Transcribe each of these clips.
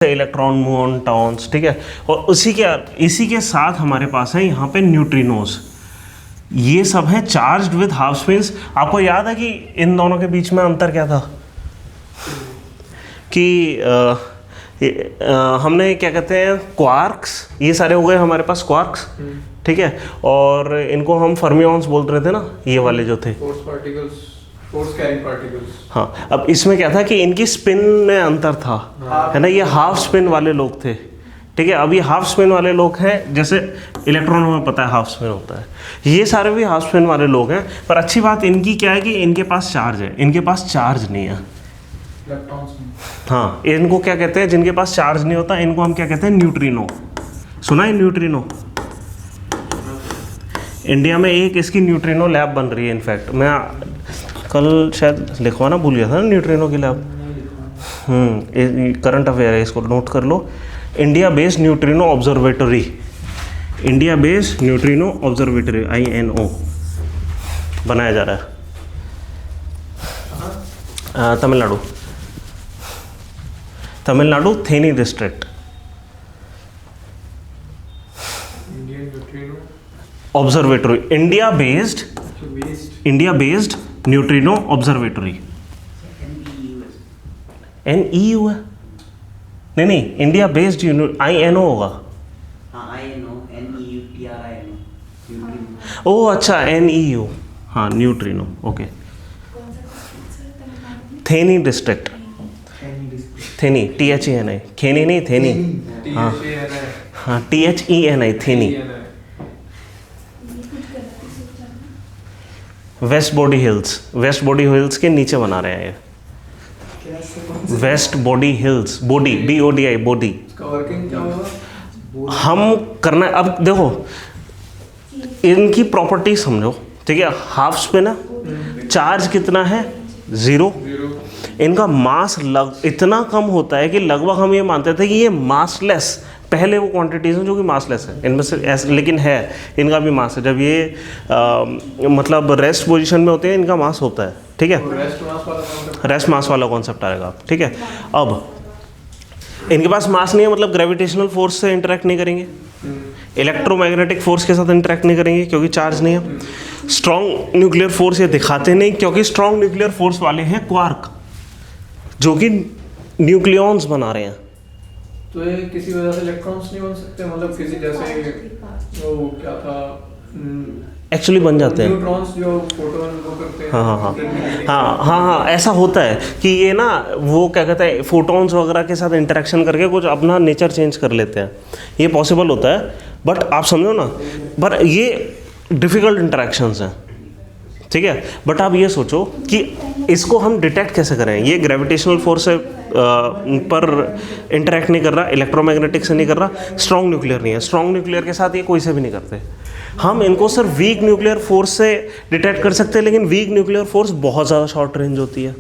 Electron मुऑन्स, ठीक है। और इसी के साथ हमारे पास है यहाँ पे न्यूट्रिनोज। ये सब है चार्ज्ड विद हाफ स्पिन्स। आपको याद है कि इन दोनों के बीच में अंतर क्या था कि हमने क्या कहते हैं क्वार्क्स, ये सारे हो गए हमारे पास क्वार्क्स, ठीक है। और इनको हम फर्मियॉन्स बोल रहे थे ना, ये वाले जो थे फोर्स कैरिंग पार्टिकल्स। हाँ, अब इसमें क्या था कि इनकी स्पिन में अंतर था, है ना। ये हाफ स्पिन वाले लोग थे, ठीक है। अब ये हाफ स्पिन वाले लोग हैं, जैसे इलेक्ट्रॉन हमें पता है हाफ स्पिन होता है, ये सारे भी हाफ स्पिन वाले लोग हैं। पर अच्छी बात इनकी क्या है कि इनके पास चार्ज है, इनके पास चार्ज नहीं है। हाँ, इनको क्या कहते हैं, जिनके पास चार्ज नहीं होता इनको हम क्या कहते हैं, न्यूट्रिनो। सुना है न्यूट्रिनो? इंडिया में एक इसकी न्यूट्रिनो लैब बन रही है। इनफैक्ट मैं कल शायद लिखवाना भूल गया था ना न्यूट्रिनो की लैब। करंट अफेयर है, इसको नोट कर लो। India based neutrino observatory, India based neutrino observatory INO बनाया जा रहा है Tamil Nadu Theni district. Observatory India based neutrino observatory. NEU है? नहीं, इंडिया बेस्ड INO होगा। ओह अच्छा, NEU, हाँ neutrino, okay. Theni district, Theni THENI, खेनी नहीं थेनी, हाँ THENI Theni. West Bodi hills के नीचे बना रहे हैं ये। West Bodi hills, Bodi BODI Bodi. हम करना है, अब देखो इनकी प्रॉपर्टी समझो, ठीक है। हाफ स्पिन है, चार्ज कितना है 0। इनका मास इतना कम होता है कि लगभग हम ये मानते थे कि ये मासलेस, पहले वो क्वांटिटीज हैं जो कि मासलेस है इनमें से ऐसे, लेकिन है इनका भी मास है। जब ये मतलब रेस्ट पोजीशन में होते हैं इनका मास होता है, ठीक है। रेस्ट मास वाला कॉन्सेप्ट आएगा, ठीक है। अब इनके पास मास नहीं है, मतलब ग्रेविटेशनल फोर्स से इंटरेक्ट नहीं करेंगे, इलेक्ट्रोमैग्नेटिक फोर्स के साथ इंटरेक्ट नहीं करेंगे क्योंकि चार्ज नहीं है। स्ट्रॉन्ग न्यूक्लियर फोर्स ये दिखाते नहीं क्योंकि स्ट्रॉन्ग न्यूक्लियर फोर्स वाले हैं क्वार्क, जो कि न्यूक्लियॉन्स बना रहे हैं। तो ये किसी वजह से इलेक्ट्रॉन्स नहीं बन सकते, मतलब किसी जैसे वो क्या था, एक्चुअली बन जाते हैं न्यूट्रॉन्स जो फोटोन वो करते हैं। हाँ, ऐसा होता है कि ये ना वो क्या कहते हैं फोटॉन्स वगैरह के साथ इंटरेक्शन करके कुछ अपना नेचर चेंज कर लेते हैं, ये पॉसिबल होता है। बट आप समझो ना, पर ये डिफ़िकल्ट इंटरेक्शंस हैं, ठीक है। बट आप ये सोचो कि इसको हम डिटेक्ट कैसे करें। ये ग्रेविटेशनल फोर्स से पर इंटरेक्ट नहीं कर रहा, इलेक्ट्रोमैग्नेटिक से नहीं कर रहा, स्ट्रॉन्ग न्यूक्लियर नहीं है, स्ट्रॉन्ग न्यूक्लियर के साथ ये कोई से भी नहीं करते। हम इनको सिर्फ वीक न्यूक्लियर फोर्स से डिटेक्ट कर सकते हैं, लेकिन वीक न्यूक्लियर फोर्स बहुत ज़्यादा शॉर्ट रेंज होती है,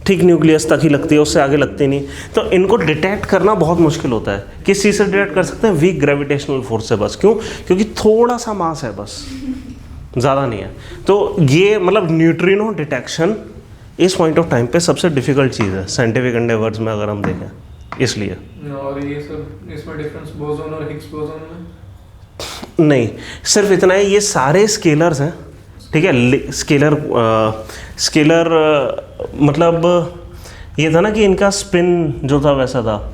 ठीक न्यूक्लियस तक ही लगती है, उससे आगे लगती नहीं। तो इनको डिटेक्ट करना बहुत मुश्किल होता है। किस चीज़ से डिटेक्ट कर सकते हैं? वीक ग्रेविटेशनल फोर्स से। बस क्यों? क्योंकि थोड़ा सा मास है, बस ज़्यादा नहीं है। तो ये मतलब न्यूट्रिनो डिटेक्शन इस पॉइंट ऑफ टाइम पे सबसे डिफिकल्ट चीज़ है साइंटिफिक एंडेवर्स में, अगर हम देखें, इसलिए। और ये सब इसमें डिफरेंस बोसोन और हिग्स बोसोन में नहीं, सिर्फ इतना है, ये सारे स्केलर्स हैं, ठीक है। स्केलर मतलब ये था ना कि इनका स्पिन जो था वैसा था,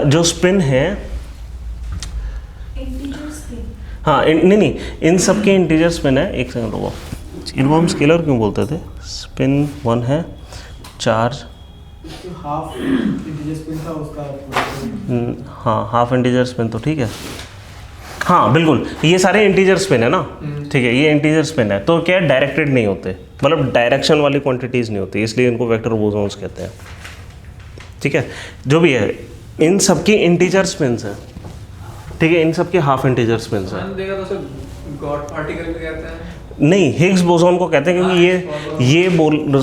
जो स्पिन है, हाँ नहीं, इन सब के इंटीजर स्पिन है। एक सेकंड रुको, इनको हम स्केलर क्यों बोलते थे? स्पिन 1 है, चार्ज हाफ इंटीजर स्पिन था उसका, हाँ हाफ इंटीजर स्पिन तो ठीक है, हाँ बिल्कुल, ये सारे इंटीजर स्पिन है ना, ठीक है। ये इंटीजर स्पिन है, तो क्या डायरेक्टेड नहीं होते, मतलब डायरेक्शन वाली क्वांटिटीज़ नहीं होती, इसलिए इनको वेक्टर बोसॉन्स कहते हैं, ठीक है। जो भी है, इन सब की इंटीजर स्पिन्स हैं, ठीक है, इन सब के हाफ इंटीजर स्पिन्स हैं। गॉड पार्टिकल भी कहते हैं? नहीं, हिग्स बोसॉन को कहते हैं क्योंकि ये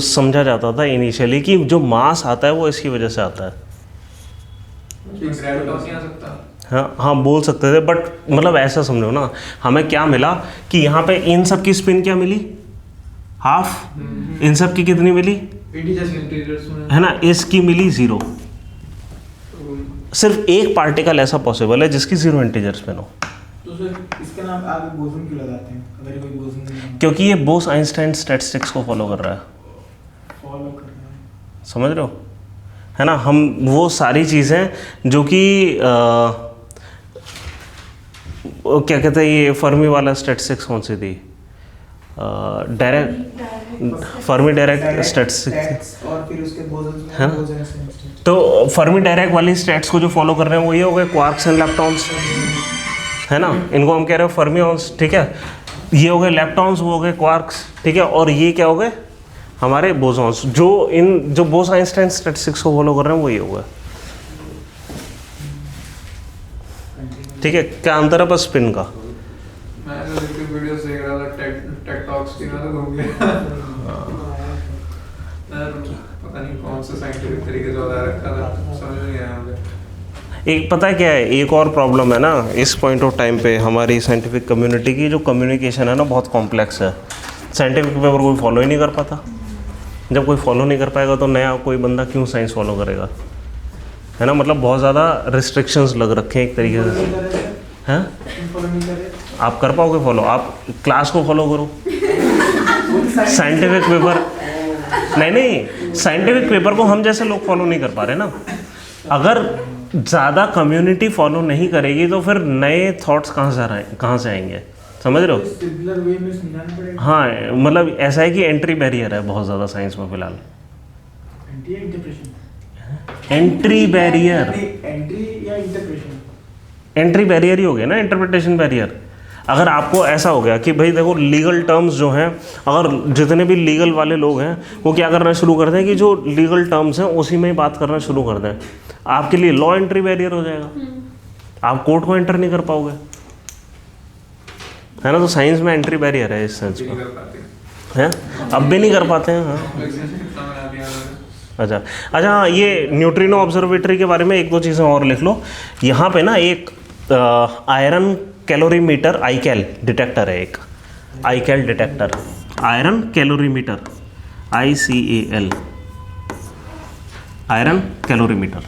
समझा जाता था इनिशियली कि जो मास आता है वो इसकी वजह से आता है। हाँ बोल सकते थे, बट मतलब ऐसा समझो ना, हमें क्या मिला कि यहाँ पे इन सब की स्पिन क्या मिली, हाफ। इन सब की कितनी मिली, इंटीजर्स में है ना, इसकी मिली 0। सिर्फ एक पार्टिकल ऐसा पॉसिबल है जिसकी 0 इंटीजर स्पिन हो। तो सर इसका नाम आप बोसोन क्यों लगाते हैं अगर ये कोई बोसोन नहीं है? क्योंकि ये बोस आइंस्टाइन स्टैटिस्टिक्स को फॉलो कर रहा है, फॉलो कर रहे हैं। समझ रहे हो, है ना। हम वो सारी चीज़ें जो कि क्या कहते हैं, ये फर्मी वाला स्टैटिस्टिक्स कौन सी थी, डायरेक्ट फर्मी डायरेक्ट स्टैटिस्टिक्स, और फिर उसके बोसोन हाँ। तो फर्मी डायरेक्ट वाली स्टैट्स को जो फॉलो कर रहे हैं वो ये हो गए क्वार्क्स एंड लेप्टॉन्स, है ना। इनको हम कह रहे हैं फर्मियंस, ठीक है। ये हो गए लेप्टॉन्स, वो हो गए क्वार्क्स, ठीक है। और ये क्या हो गए हमारे बोसॉन्स, जो बोस आइंस्टाइन स्टैटिस्टिक्स को फॉलो कर रहे हैं वो ये हो गए, ठीक है। क्या अंतर है बस स्पिन का। मैं तो यूट्यूब वीडियोस देख रहा था, टेक टॉक्स की, मैं तो घूम गया। पता नहीं कौन सा साइंटिफिक तरीके से बता रखा था, समझ नहीं आया मुझे। एक पता है क्या है, एक और प्रॉब्लम है ना इस पॉइंट ऑफ टाइम पे हमारी साइंटिफिक कम्युनिटी की, जो कम्युनिकेशन है ना बहुत कॉम्प्लेक्स है। साइंटिफिक पेपर कोई फॉलो ही नहीं कर पाता। जब कोई फॉलो नहीं कर पाएगा तो नया कोई बंदा क्यों साइंस फॉलो करेगा, है ना। मतलब बहुत ज़्यादा रिस्ट्रिक्शंस लग रखे हैं एक तरीके से, हैं। आप कर पाओगे फॉलो? आप क्लास को फॉलो करो, साइंटिफिक पेपर नहीं, साइंटिफिक पेपर को हम जैसे लोग फॉलो नहीं कर पा रहे ना। अगर ज़्यादा कम्युनिटी फॉलो नहीं करेगी तो फिर नए थॉट्स कहाँ से आएंगे, समझ रहे हो। सिमिलर वे में समझाना पड़ेगा। हाँ, मतलब ऐसा है कि एंट्री बैरियर है बहुत ज़्यादा साइंस में फिलहाल। एंट्री बैरियर, एंट्री या इंटरप्रेशन? एंट्री बैरियर ही हो गया ना, इंटरप्रिटेशन बैरियर। अगर आपको ऐसा हो गया कि भाई देखो लीगल टर्म्स जो हैं, अगर जितने भी लीगल वाले लोग हैं वो क्या करना शुरू कर दें कि जो लीगल टर्म्स हैं उसी में ही बात करना शुरू कर दें, आपके लिए लॉ एंट्री बैरियर हो जाएगा, आप कोर्ट को एंटर नहीं कर पाओगे, है ना। तो साइंस में एंट्री बैरियर है इस सेंस में, है। अब भी नहीं कर पाते हैं, हाँ। अच्छा अच्छा, हाँ, ये न्यूट्रिनो ऑब्जर्वेटरी के बारे में एक दो चीज़ें और लिख लो। यहाँ पे ना एक आयरन कैलोरीमीटर आईकैल डिटेक्टर है, एक ICAL detector, iron calorimeter, ICAL, iron calorimeter.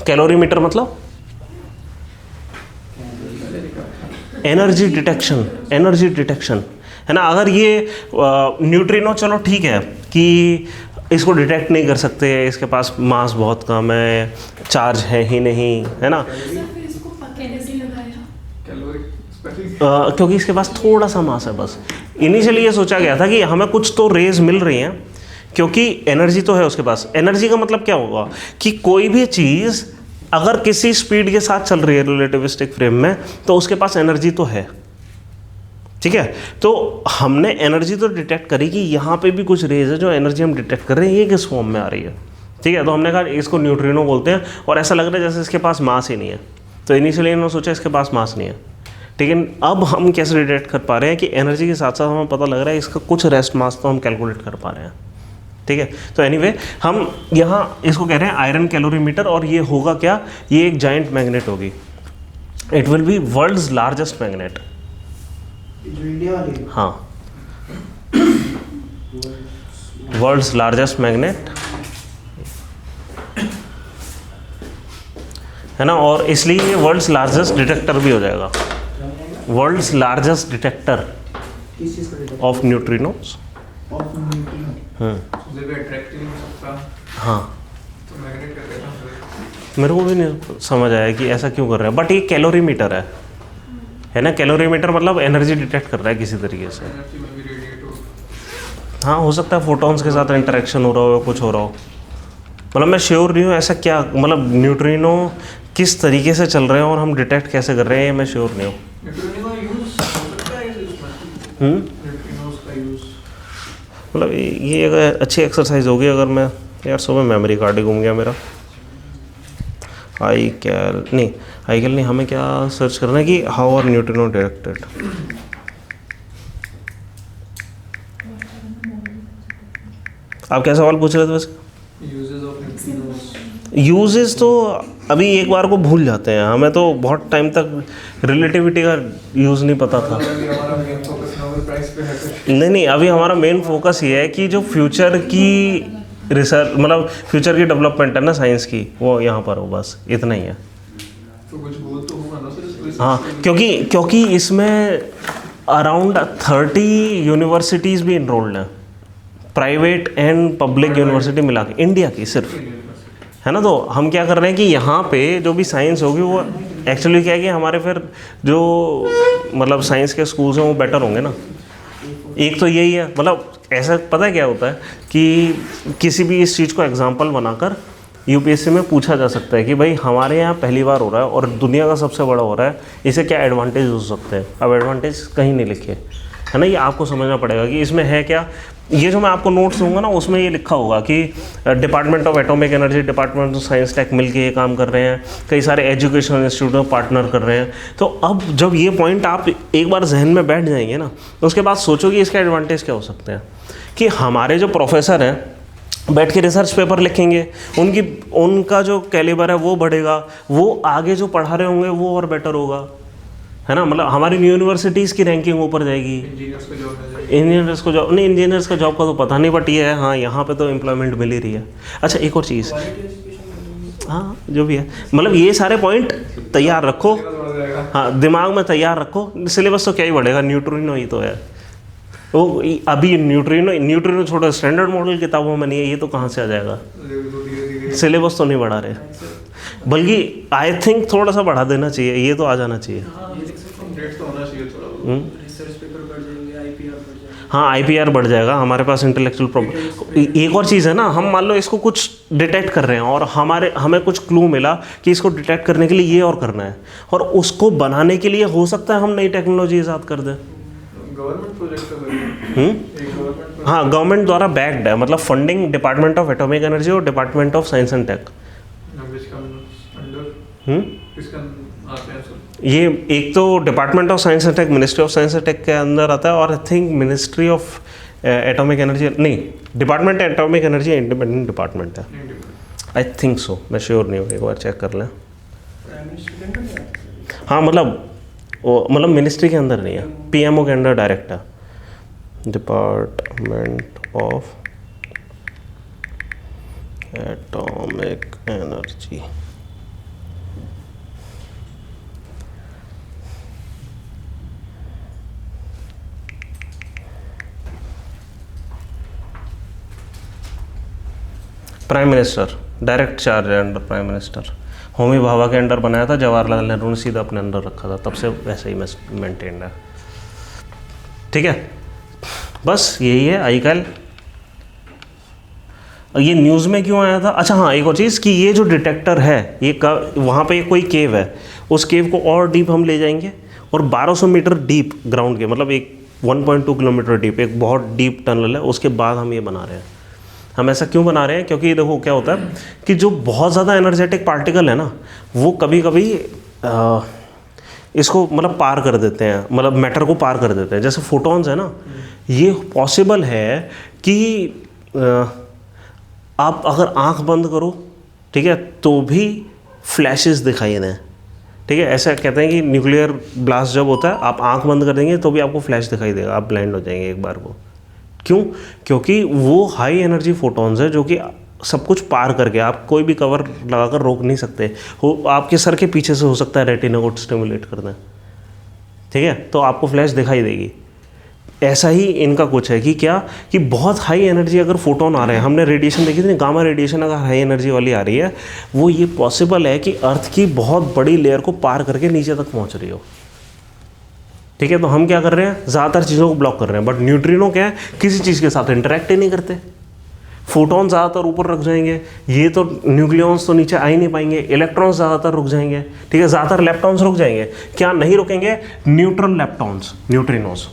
Calorimeter मतलब एनर्जी डिटेक्शन, एनर्जी डिटेक्शन, है ना। अगर ये न्यूट्रिनो, चलो ठीक है कि इसको डिटेक्ट नहीं कर सकते, इसके पास मास बहुत कम है, चार्ज है ही नहीं, है ना। क्योंकि इसके पास थोड़ा सा मास है बस। इनिशियली ये सोचा गया था कि हमें कुछ तो रेज मिल रही हैं क्योंकि एनर्जी तो है उसके पास। एनर्जी का मतलब क्या होगा कि कोई भी चीज़ अगर किसी स्पीड के साथ चल रही है रिलेटिविस्टिक फ्रेम में तो उसके पास एनर्जी तो है, ठीक है। तो हमने एनर्जी तो डिटेक्ट करी कि यहाँ पे भी कुछ रेज है जो एनर्जी हम डिटेक्ट कर रहे हैं, ये किस फॉर्म में आ रही है, ठीक है। तो हमने कहा इसको न्यूट्रिनो बोलते हैं और ऐसा लग रहा है जैसे इसके पास मास ही नहीं है। तो इनिशियली इन्होंने सोचा इसके पास मास नहीं है, लेकिन अब हम कैसे डिटेक्ट कर पा रहे हैं कि एनर्जी के साथ साथ हमें पता लग रहा है इसका कुछ रेस्ट मास तो हम कैलकुलेट कर पा रहे हैं, ठीक है। तो एनीवे हम यहाँ इसको कह रहे हैं आयरन कैलोरीमीटर, और ये होगा क्या, ये एक जाइंट मैग्नेट होगी। It will be world's largest magnet. जो इंडिया वाली? हाँ, वर्ल्ड्स लार्जेस्ट मैग्नेट, है ना। और इसलिए ये वर्ल्ड्स लार्जेस्ट डिटेक्टर भी हो जाएगा, वर्ल्ड्स लार्जेस्ट डिटेक्टर किस चीज़ का? Of neutrinos. Of neutrino. मुझे भी अट्रैक्ट नहीं हो सकता, हाँ, तो मैग्नेट कर देता हूँ। मेरे को भी नहीं समझ आया कि ऐसा क्यों कर रहे हैं, बट ये कैलोरीमीटर है ना। कैलोरीमीटर मतलब एनर्जी डिटेक्ट कर रहा है किसी तरीके से। एनर्जी में भी रेडिएट हो। हाँ, हो सकता है फोटॉन्स के साथ इंटरेक्शन हो रहा हो, कुछ हो रहा हो। मतलब मैं श्योर नहीं हूँ ऐसा क्या, मतलब न्यूट्रिनो किस तरीके से चल रहे हैं और हम डिटेक्ट कैसे कर रहे हैं, ये मैं श्योर नहीं हूँ। न्यूट्रिनो का यूज़ हो सकता है इसमें, न्यूट्रिनोस का यूज़। मतलब ये एक अच्छी एक्सरसाइज होगी अगर मैं, यार सुबह मेमोरी कार्ड ही घूम गया मेरा। आईकैल नहीं, हमें क्या सर्च करना है कि हाउ आर न्यूट्रिनो डिटेक्टेड। आप क्या सवाल पूछ रहे थे वैसे? Uses of neutrinos. यूजेस तो अभी एक बार को भूल जाते हैं, हमें तो बहुत टाइम तक रिलेटिविटी का यूज़ नहीं पता था। अभी हमारा मेन फोकस नोबेल प्राइज पे है। नहीं, अभी हमारा मेन फोकस ये है कि जो फ्यूचर की रिसर्च मतलब फ्यूचर की डेवलपमेंट है ना साइंस की, वो यहाँ पर हो, बस इतना ही है। तो कुछ बोल तो होगा ना सर। हाँ, क्योंकि इसमें अराउंड 30 यूनिवर्सिटीज़ भी इनरोल्ड हैं, प्राइवेट एंड पब्लिक यूनिवर्सिटी मिला के, इंडिया की सिर्फ, है ना। तो हम क्या कर रहे हैं कि यहाँ पे जो भी साइंस होगी वो एक्चुअली क्या है कि हमारे फिर जो मतलब साइंस के स्कूल्स हैं वो बेटर होंगे ना। एक तो यही है, मतलब ऐसा पता है क्या होता है कि किसी भी इस चीज़ को एग्जांपल बनाकर यूपीएससी में पूछा जा सकता है कि भाई हमारे यहाँ पहली बार हो रहा है और दुनिया का सबसे बड़ा हो रहा है, इसे क्या एडवांटेज हो सकते हैं। अब एडवांटेज कहीं नहीं लिखे, है ना, ये आपको समझना पड़ेगा कि इसमें है क्या। ये जो मैं आपको नोट्स दूंगा ना उसमें ये लिखा होगा कि department of atomic energy, department of science tech मिल के ये काम कर रहे हैं, कई सारे एजुकेशनल इंस्टीट्यूट में पार्टनर कर रहे हैं। तो अब जब ये पॉइंट आप एक बार जहन में बैठ जाएंगे ना, तो उसके बाद सोचो कि इसका एडवांटेज क्या हो सकते हैं। कि हमारे जो प्रोफेसर हैं बैठ के रिसर्च पेपर लिखेंगे, उनका जो कैलिबर है वो बढ़ेगा, वो आगे जो पढ़ा रहे होंगे वो और बेटर होगा, है ना। मतलब हमारी यूनिवर्सिटीज़ की रैंकिंग ऊपर जाएगी, इंजीनियर्स को जॉब मिल जाएगी। इंजीनियर्स को जॉब नहीं, इंजीनियर्स का जॉब का तो पता नहीं, बट ये है हाँ यहाँ पे तो एम्प्लॉयमेंट मिल ही रही है। अच्छा एक और चीज़, हाँ जो भी है, मतलब ये सारे पॉइंट तैयार रखो, बढ़ जाएगा। हाँ दिमाग में तैयार रखो। सिलेबस तो क्या ही बढ़ेगा, न्यूट्रिनो ही तो है वो। अभी न्यूट्रिनो छोड़ो, स्टैंडर्ड मॉडल किताबों में नहीं है, ये तो कहाँ से आ जाएगा। धीरे-धीरे सिलेबस तो नहीं बढ़ा रहे, बल्कि आई थिंक थोड़ा सा बढ़ा देना चाहिए, ये तो आ जाना चाहिए। रेट तो होना चाहिए थोड़ा। रिसर्च पेपर बढ़ जाएंगे, आईपीआर बढ़ जाएंगे। हाँ आईपीआर बढ़ जाएगा, हमारे पास इंटेलेक्चुअल प्रॉपर्टी। एक और चीज़ है ना, हम मान लो इसको कुछ डिटेक्ट कर रहे हैं और हमें कुछ क्लू मिला कि इसको डिटेक्ट करने के लिए ये और करना है, और उसको बनाने के लिए हो सकता है हम नई टेक्नोलॉजी ईजाद कर दें। गवर्नमेंट प्रोजेक्ट का एक गवर्नमेंट हाँ गवर्नमेंट द्वारा बैक्ड है, मतलब funding department of atomic energy और department of science and tech. Under किसका आते हैं सर? ये एक तो department of science and tech, ministry of science and tech के अंदर आता है, और I think ministry of atomic energy नहीं, department atomic energy independent department है, आई थिंक सो, मैं श्योर नहीं हूँ, एक बार चेक कर लें। हाँ मतलब मिनिस्ट्री के अंदर नहीं है, पीएमओ के अंदर डायरेक्ट है, department of atomic energy. Prime minister direct charge है under prime minister. Homi Bhabha के अंडर बनाया था, जवाहरलाल नेहरू ने सीधा अपने अंडर रखा था, तब से वैसे ही मेंटेन्ड है। ठीक है, बस यही है आजकल। ये न्यूज़ में क्यों आया था? अच्छा हाँ, एक और चीज़ कि ये जो डिटेक्टर है ये वहाँ पे कोई केव है, उस केव को और डीप हम ले जाएंगे और 1200 मीटर डीप ग्राउंड के, मतलब एक 1.2 किलोमीटर डीप, एक बहुत डीप टनल है, उसके बाद हम ये बना रहे हैं। हम ऐसा क्यों बना रहे हैं? क्योंकि देखो क्या होता है कि जो बहुत ज़्यादा एनर्जेटिक पार्टिकल है ना, वो कभी कभी इसको मतलब पार कर देते हैं, मतलब मैटर को पार कर देते हैं। जैसे फोटॉन्स है ना, ये पॉसिबल है कि आप अगर आंख बंद करो, ठीक है, तो भी फ्लैशेस दिखाई दें। ठीक है, ऐसा कहते हैं कि न्यूक्लियर ब्लास्ट जब होता है, आप आंख बंद कर देंगे तो भी आपको फ्लैश दिखाई देगा, आप ब्लाइंड हो जाएंगे एक बार को। क्यों? क्योंकि वो हाई एनर्जी फोटॉन्स है जो कि सब कुछ पार करके, आप कोई भी कवर लगाकर रोक नहीं सकते हो। आपके सर के पीछे से हो सकता है रेटिना को स्टिमुलेट कर दें, ठीक है, तो आपको फ्लैश दिखाई देगी। ऐसा ही इनका कुछ है कि क्या कि बहुत हाई एनर्जी अगर फोटोन आ रहे हैं, हमने रेडिएशन देखी थी, गामा रेडिएशन अगर हाई एनर्जी वाली आ रही है, वो ये पॉसिबल है कि अर्थ की बहुत बड़ी लेयर को पार करके नीचे तक पहुंच रही हो। ठीक है, तो हम क्या कर रहे हैं, ज़्यादातर चीज़ों को ब्लॉक कर रहे हैं। बट न्यूट्रिनो क्या है, किसी चीज़ के साथ इंटरेक्ट ही नहीं करते। फोटोन ज़्यादातर ऊपर रुक जाएंगे, ये तो न्यूक्लियॉन्स तो नीचे आ ही नहीं पाएंगे, इलेक्ट्रॉन्स ज़्यादातर रुक जाएंगे, ठीक है, ज़्यादातर लेप्टॉन्स रुक जाएंगे। क्या नहीं रुकेंगे? Neutral leptons, neutrinos.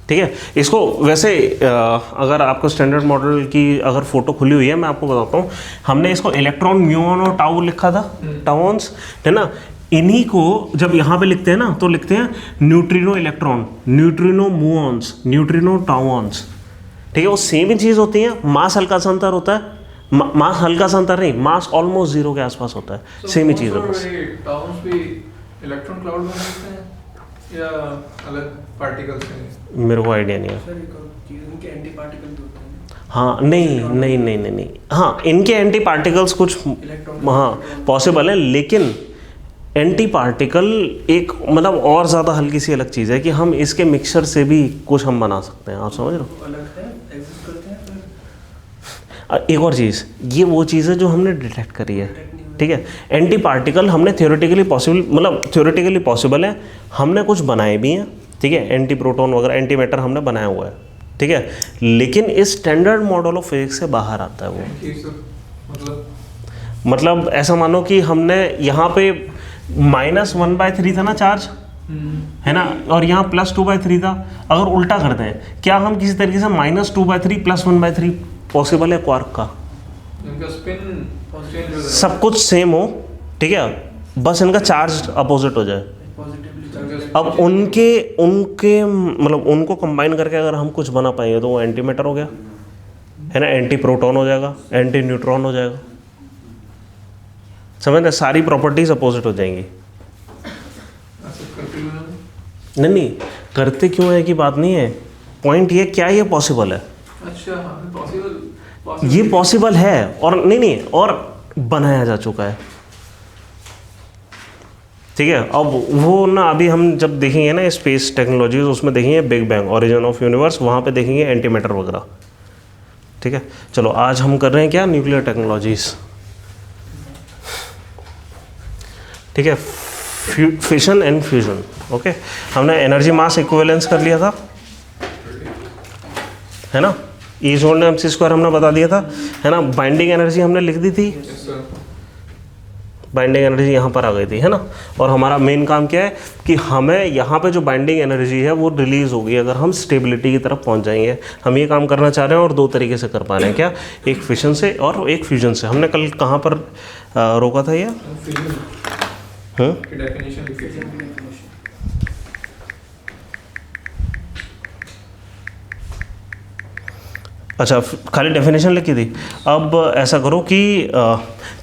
ठीक है, इसको वैसे अगर आपको स्टैंडर्ड मॉडल की अगर फोटो खुली हुई है, मैं आपको बताता हूँ, हमने इसको इलेक्ट्रॉन, म्यूऑन और टाउ लिखा था, टाउन्स, है ना। इन्हीं को जब यहाँ पे लिखते हैं ना, तो लिखते हैं neutrino electron, neutrino muons, neutrino tauons. ठीक है, वो सेम ही चीज़ होती है, मास हल्का सा अंतर होता है, मास हल्का सा अंतर नहीं, मास ऑलमोस्ट जीरो के आसपास होता है, सेम ही चीज़ है बस। टाउन्स भी इलेक्ट्रॉन क्लाउड में मिलते हैं या अलग पार्टिकल्स हैं? मेरे को आइडिया नहीं है। सर एक और चीज़, उनके एंटी पार्टिकल भी होते हैं। हाँ नहीं, हाँ इनके एंटी पार्टिकल्स कुछ हाँ पॉसिबल है, लेकिन एंटी पार्टिकल एक मतलब और ज़्यादा हल्की सी अलग चीज़ है कि हम इसके मिक्सचर से भी कुछ हम बना सकते हैं, आप समझ रहे हो। अलग है, एग्जिस्ट करते हैं एक और चीज़, ये वो चीज़ है जो हमने डिटेक्ट करी है, ठीक है। एंटी पार्टिकल हमने थ्योरेटिकली पॉसिबल है, हमने कुछ बनाए भी हैं, ठीक है। एंटी प्रोटॉन वगैरह एंटी मैटर हमने बनाया हुआ है, ठीक है, लेकिन इस स्टैंडर्ड मॉडल ऑफ फिजिक्स से बाहर आता है वो। मतलब ऐसा मानो कि हमने यहाँ पे -1/3 था ना चार्ज, है ना, और यहाँ +2/3 था। अगर उल्टा करते हैं, क्या हम किसी तरीके से -2/3 +1/3 पॉसिबल है क्वार्क का? इनका स्पिन चेंज हो जाए, सब कुछ सेम हो, ठीक है, बस इनका चार्ज अपोजिट हो जाए। अब उनके मतलब उनको कंबाइन करके अगर हम कुछ बना पाएंगे तो वो एंटी मैटर हो गया, है ना, एंटी प्रोटॉन हो जाएगा, एंटी न्यूट्रॉन हो जाएगा, समझ, सारी प्रॉपर्टीज अपोजिट हो जाएंगी। नहीं करते क्यों है की बात नहीं है, पॉइंट ये क्या ये पॉसिबल है। अच्छा पॉसिबल, ये पॉसिबल है और नहीं और बनाया जा चुका है, ठीक है। अब वो ना अभी हम जब देखेंगे ना स्पेस टेक्नोलॉजीज, उसमें देखेंगे big bang, origin of universe, वहाँ पे देखेंगे एंटी मैटर वगैरह, ठीक है। चलो आज हम कर रहे हैं क्या, न्यूक्लियर टेक्नोलॉजीज, ठीक है, फिशन एंड फ्यूजन, ओके। हमने एनर्जी मास इक्विवेलेंस कर लिया था, है ना, E=mc² हमने बता दिया था, है ना। बाइंडिंग एनर्जी हमने लिख दी थी, बाइंडिंग एनर्जी यहाँ पर आ गई थी, है ना। और हमारा मेन काम क्या है कि हमें यहाँ पे जो बाइंडिंग एनर्जी है वो रिलीज होगी अगर हम स्टेबिलिटी की तरफ पहुँच जाएंगे। हम ये काम करना चाह रहे हैं और दो तरीके से कर पा रहे हैं, क्या, एक फिशन से और एक फ्यूजन से। हमने कल कहाँ पर रोका था ये, अच्छा खाली डेफिनेशन लिखी थी। अब ऐसा करो कि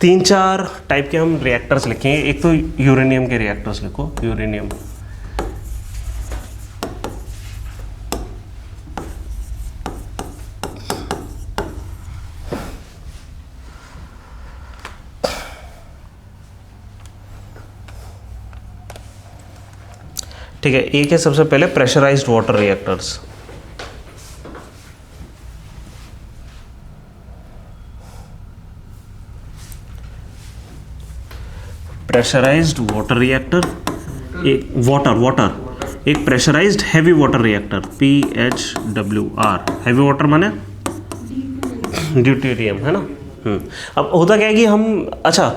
3-4 टाइप के हम रिएक्टर्स लिखेंगे। एक तो यूरेनियम के रिएक्टर्स लिखो, यूरेनियम, ठीक है। एक है सबसे पहले pressurised water reactors, pressurised water reactor, एक वाटर एक pressurised heavy water reactor, PHWR, heavy water माने ड्यूटेरियम, है ना। अब होता क्या है कि हम, अच्छा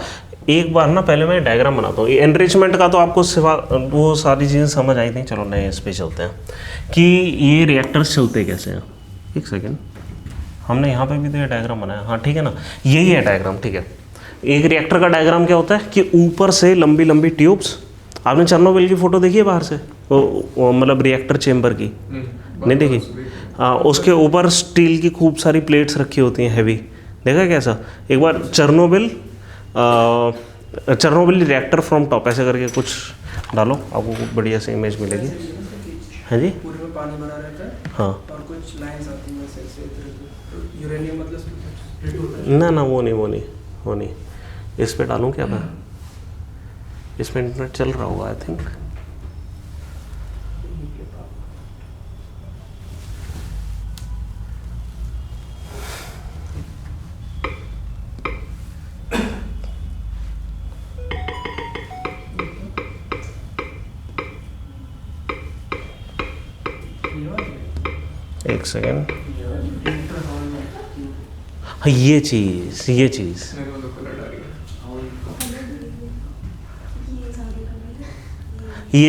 एक बार ना पहले मैं डायग्राम बनाता हूँ। एनरिचमेंट का तो आपको सिवा वो सारी चीज़ें समझ आई थी, चलो नए इस पे चलते हैं कि ये रिएक्टर्स चलते कैसे हैं। एक सेकेंड, हमने यहाँ पे भी तो ये डायग्राम बनाया, हाँ ठीक है ना, यही है डायग्राम, ठीक है। एक रिएक्टर का डायग्राम क्या होता है कि ऊपर से लंबी लंबी ट्यूब्स, आपने चेरनोबिल की फ़ोटो देखी है बाहर से, वो मतलब रिएक्टर चेम्बर की, नहीं देखी, हाँ, उसके ऊपर स्टील की खूब सारी प्लेट्स रखी होती हैं हैवी, देखा कैसा। एक बार चेरनोबिल रिएक्टर फ्रॉम टॉप ऐसे करके कुछ डालो, आपको बढ़िया से इमेज मिलेगी, है जी। पूरे में पानी भरा रहता है, हाँ, और कुछ लाइंस आती हैं ऐसे यूरेनियम मतलब स्प्लिट होता है। ना वो नहीं, इस पे डालूं क्या मैं, इसमें इंटरनेट चल रहा होगा आई थिंक। एक सेकेंड, हाँ ये चीज़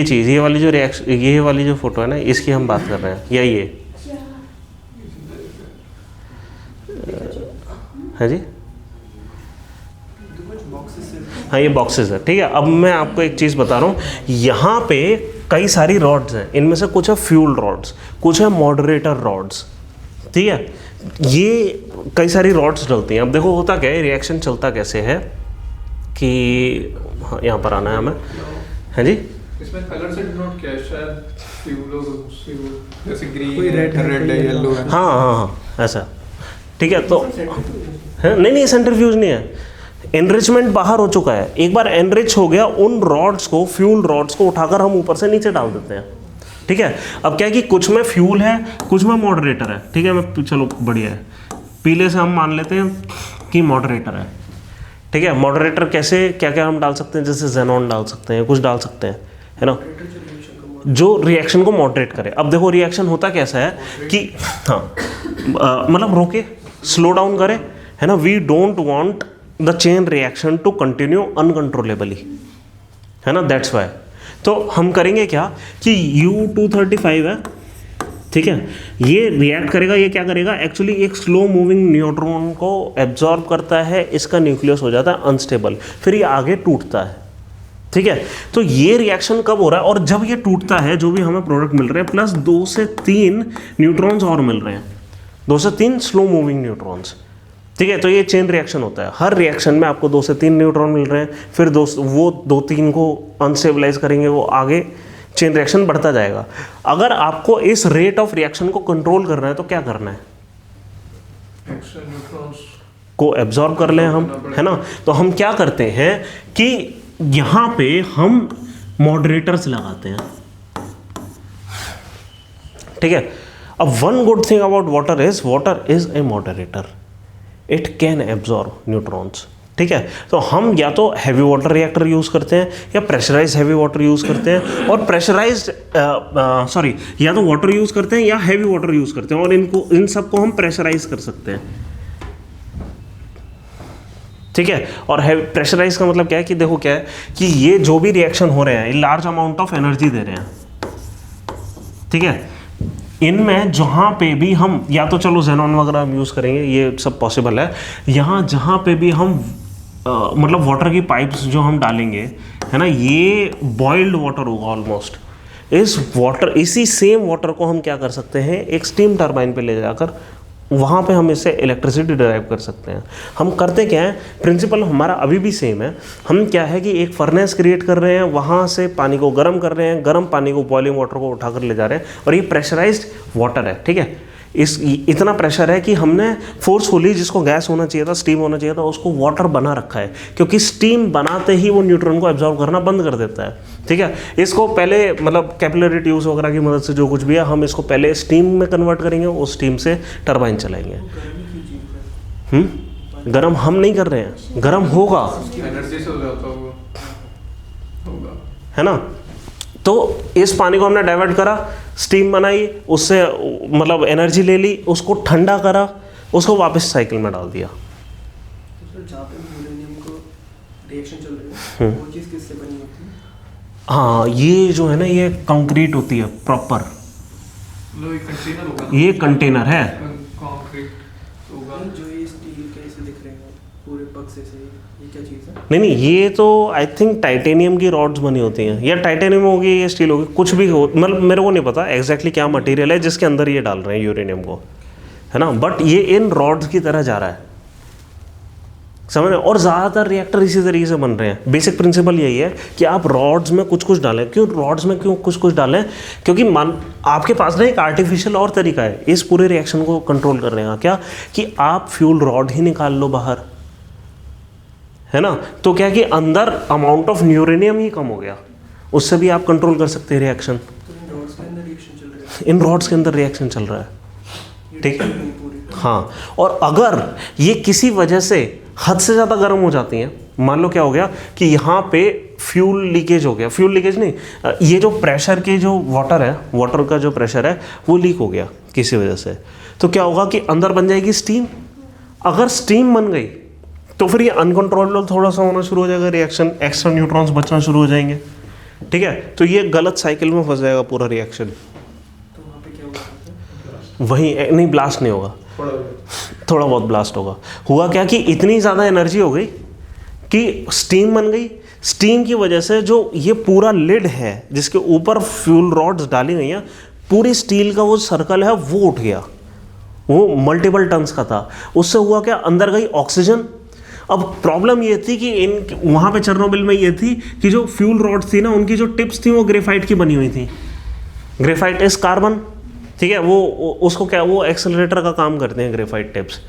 ये वाली जो रिएक्शन, ये वाली जो फोटो है ना, इसकी हम बात कर रहे हैं, या ये है जी, हाँ ये बॉक्सेस है, ठीक है। अब मैं आपको एक चीज़ बता रहा हूँ, यहाँ पे कई सारी रॉड्स हैं, इनमें से कुछ है फ्यूल रॉड्स, कुछ है मॉडरेटर रॉड्स, ठीक है। ये कई सारी रॉड्स डलती हैं। अब देखो होता क्या है, रिएक्शन चलता कैसे है कि, हाँ यहाँ पर आना है हमें, है जी। इसमें कलर से डिनोट किया है शायद, फ्यूल जैसे कोई ग्रीन, रेड है, येलो है। हाँ ऐसा, ठीक है, तो है नहीं नहीं सेंट्रीफ्यूज नहीं है, एनरिचमेंट बाहर हो चुका है। एक बार एनरिच हो गया, उन रॉड्स को, फ्यूल रॉड्स को उठाकर हम ऊपर से नीचे डाल देते हैं। ठीक है, अब क्या है कि कुछ में फ्यूल है, कुछ में मॉडरेटर है। ठीक है, मैं चलो बढ़िया है, पीले से हम मान लेते हैं कि मॉडरेटर है। ठीक है, मॉडरेटर कैसे, क्या क्या हम डाल सकते हैं, जैसे जेनॉन डाल सकते हैं, कुछ डाल सकते हैं, है ना, जो रिएक्शन को मॉडरेट करे। अब देखो रिएक्शन होता कैसा है कि हाँ मतलब रोके, स्लो डाउन करे, है ना। We don't want the chain reaction to continue uncontrollably, है ना, दैट्स वाई। तो हम करेंगे क्या कि U235 है, ठीक है, ये रिएक्ट करेगा, ये क्या करेगा, एक्चुअली एक स्लो मूविंग न्यूट्रॉन को एब्जॉर्ब करता है, इसका न्यूक्लियस हो जाता है अनस्टेबल, फिर ये आगे टूटता है। ठीक है, तो ये रिएक्शन कब हो रहा है, और जब ये टूटता है जो भी हमें प्रोडक्ट मिल रहे हैं प्लस 2 से 3 न्यूट्रॉन्स और मिल रहे हैं, 2 से 3 स्लो मूविंग न्यूट्रॉन्स। ठीक है, तो ये चेन रिएक्शन होता है। हर रिएक्शन में आपको 2 से 3 न्यूट्रॉन मिल रहे हैं, फिर वो 2-3 को अनस्टेबलाइज करेंगे, वो आगे चेन रिएक्शन बढ़ता जाएगा। अगर आपको इस रेट ऑफ रिएक्शन को कंट्रोल करना है तो क्या करना है, एक्स्ट्रा न्यूट्रॉन्स को एब्जॉर्ब कर लें हम, है ना। तो हम क्या करते हैं कि यहाँ पे हम मॉडरेटर्स लगाते हैं। ठीक है, अब one good thing about water is a moderator, it can absorb neutrons. ठीक है, तो हम या तो हैवी वाटर रिएक्टर यूज़ करते हैं या प्रेशराइज हैवी वाटर यूज़ करते हैं, और प्रेशराइज या तो वाटर यूज़ करते हैं या हैवी वाटर यूज़ करते हैं, और इन सबको हम प्रेशराइज कर सकते हैं। ठीक है, और प्रेशराइज का मतलब क्या है कि देखो क्या है कि ये जो भी रिएक्शन हो रहे हैं, ये लार्ज अमाउंट ऑफ एनर्जी दे रहे हैं। ठीक है, इनमें जहाँ पे भी हम या तो चलो जेनॉन वगैरह हम यूज़ करेंगे, ये सब पॉसिबल है। यहाँ जहाँ पे भी हम मतलब वाटर की पाइप्स जो हम डालेंगे, है ना, ये बॉइल्ड वाटर होगा ऑलमोस्ट। इसी सेम वाटर को हम क्या कर सकते हैं, एक स्टीम टरबाइन पे ले जाकर वहाँ पे हम इससे इलेक्ट्रिसिटी डिराइव कर सकते हैं। हम करते क्या है, प्रिंसिपल हमारा अभी भी सेम है। हम क्या है कि एक फर्नेस क्रिएट कर रहे हैं, वहाँ से पानी को गर्म कर रहे हैं, गर्म पानी को बॉइलिंग वाटर को उठाकर ले जा रहे हैं, और ये प्रेशराइज्ड वाटर है। ठीक है, इतना प्रेशर है कि हमने फोर्सफुली, जिसको गैस होना चाहिए था, स्टीम होना चाहिए था, उसको वाटर बना रखा है, क्योंकि स्टीम बनाते ही वो न्यूट्रॉन को एब्जॉर्ब करना बंद कर देता है। ठीक है, इसको पहले मतलब कैपिलरी ट्यूब्स वगैरह की मदद से जो कुछ भी है, हम इसको पहले स्टीम में कन्वर्ट करेंगे, उस स्टीम से टरबाइन चलाएंगे। गर्म हम नहीं कर रहे हैं, गर्म होगा, एनर्जी से हो जाता होगा, है ना। तो इस पानी को हमने डाइवर्ट करा, स्टीम बनाई, उससे मतलब एनर्जी ले ली, उसको ठंडा करा, उसको वापस साइकिल में डाल दिया। तो सर जहाँ पे यूरेनियम को रिएक्शन चल रही है, वो चीज़ किससे बनी होती है? हाँ, ये जो है ना, ये कंक्रीट होती है प्रॉपर, लो एक कंटेनर होगा, ये कंटेनर है। कंक्रीट होगा, जो ये स्टील के ऐसे दिख रहे हैं पूरे बक्से से, ये क्या चीज़ है? नहीं, ये तो आई थिंक टाइटेनियम की रॉड्स बनी होती हैं, या टाइटेनियम होगी या स्टील होगी, कुछ भी हो, मतलब मेरे को नहीं पता एग्जैक्टली क्या मटेरियल है जिसके अंदर ये डाल रहे हैं यूरेनियम को, है ना। बट ये इन रॉड्स की तरह जा रहा है, समझ रहे हैं। और ज़्यादातर रिएक्टर इसी तरीके से बन रहे हैं। बेसिक प्रिंसिपल यही है कि आप रॉड्स में कुछ कुछ डालें। क्यों रॉड्स में क्यों कुछ कुछ डालें? क्योंकि आपके पास ना एक आर्टिफिशियल और तरीका है इस पूरे रिएक्शन को कंट्रोल करने का। क्या कि आप फ्यूल रॉड ही निकाल लो बाहर, है ना। तो क्या कि अंदर अमाउंट ऑफ यूरेनियम ही कम हो गया, उससे भी आप कंट्रोल कर सकते हैं रिएक्शन। तो इन रॉड्स के अंदर रिएक्शन चल रहा है, इन रॉड्स के अंदर रिएक्शन चल रहा है, ये ठीक है। पूरी हाँ, और अगर ये किसी वजह से हद से ज़्यादा गर्म हो जाती हैं, मान लो क्या हो गया कि यहाँ पे फ्यूल लीकेज हो गया, फ्यूल लीकेज नहीं, ये जो प्रेशर के जो वाटर है, वाटर का जो प्रेशर है वो लीक हो गया किसी वजह से, तो क्या होगा कि अंदर बन जाएगी स्टीम। अगर स्टीम बन गई तो फिर ये अनकंट्रोलेबल थोड़ा सा होना शुरू हो जाएगा रिएक्शन, एक्स्ट्रा न्यूट्रॉन्स बचना शुरू हो जाएंगे, ठीक है। तो ये गलत साइकिल में फंस जाएगा पूरा रिएक्शन। तो वहाँ पे क्या होगा? वहीं नहीं, ब्लास्ट नहीं होगा, थोड़ा बहुत ब्लास्ट होगा। हुआ क्या कि इतनी ज़्यादा एनर्जी हो गई कि स्टीम बन गई। स्टीम की वजह से जो ये पूरा लिड है जिसके ऊपर फ्यूल रॉड्स डाली गई हैं, पूरी स्टील का वो सर्कल है वो उठ गया, वो मल्टीपल टन्स का था। उससे हुआ क्या, अंदर गई ऑक्सीजन। अब प्रॉब्लम ये थी कि वहाँ पे चेर्नोबिल में ये थी कि जो फ्यूल रॉड्स थी ना, उनकी जो टिप्स थी वो ग्रेफाइट की बनी हुई थी। ग्रेफाइट इज कार्बन, ठीक है। वो उसको क्या, वो एक्सेलरेटर का काम करते हैं ग्रेफाइट टिप्स,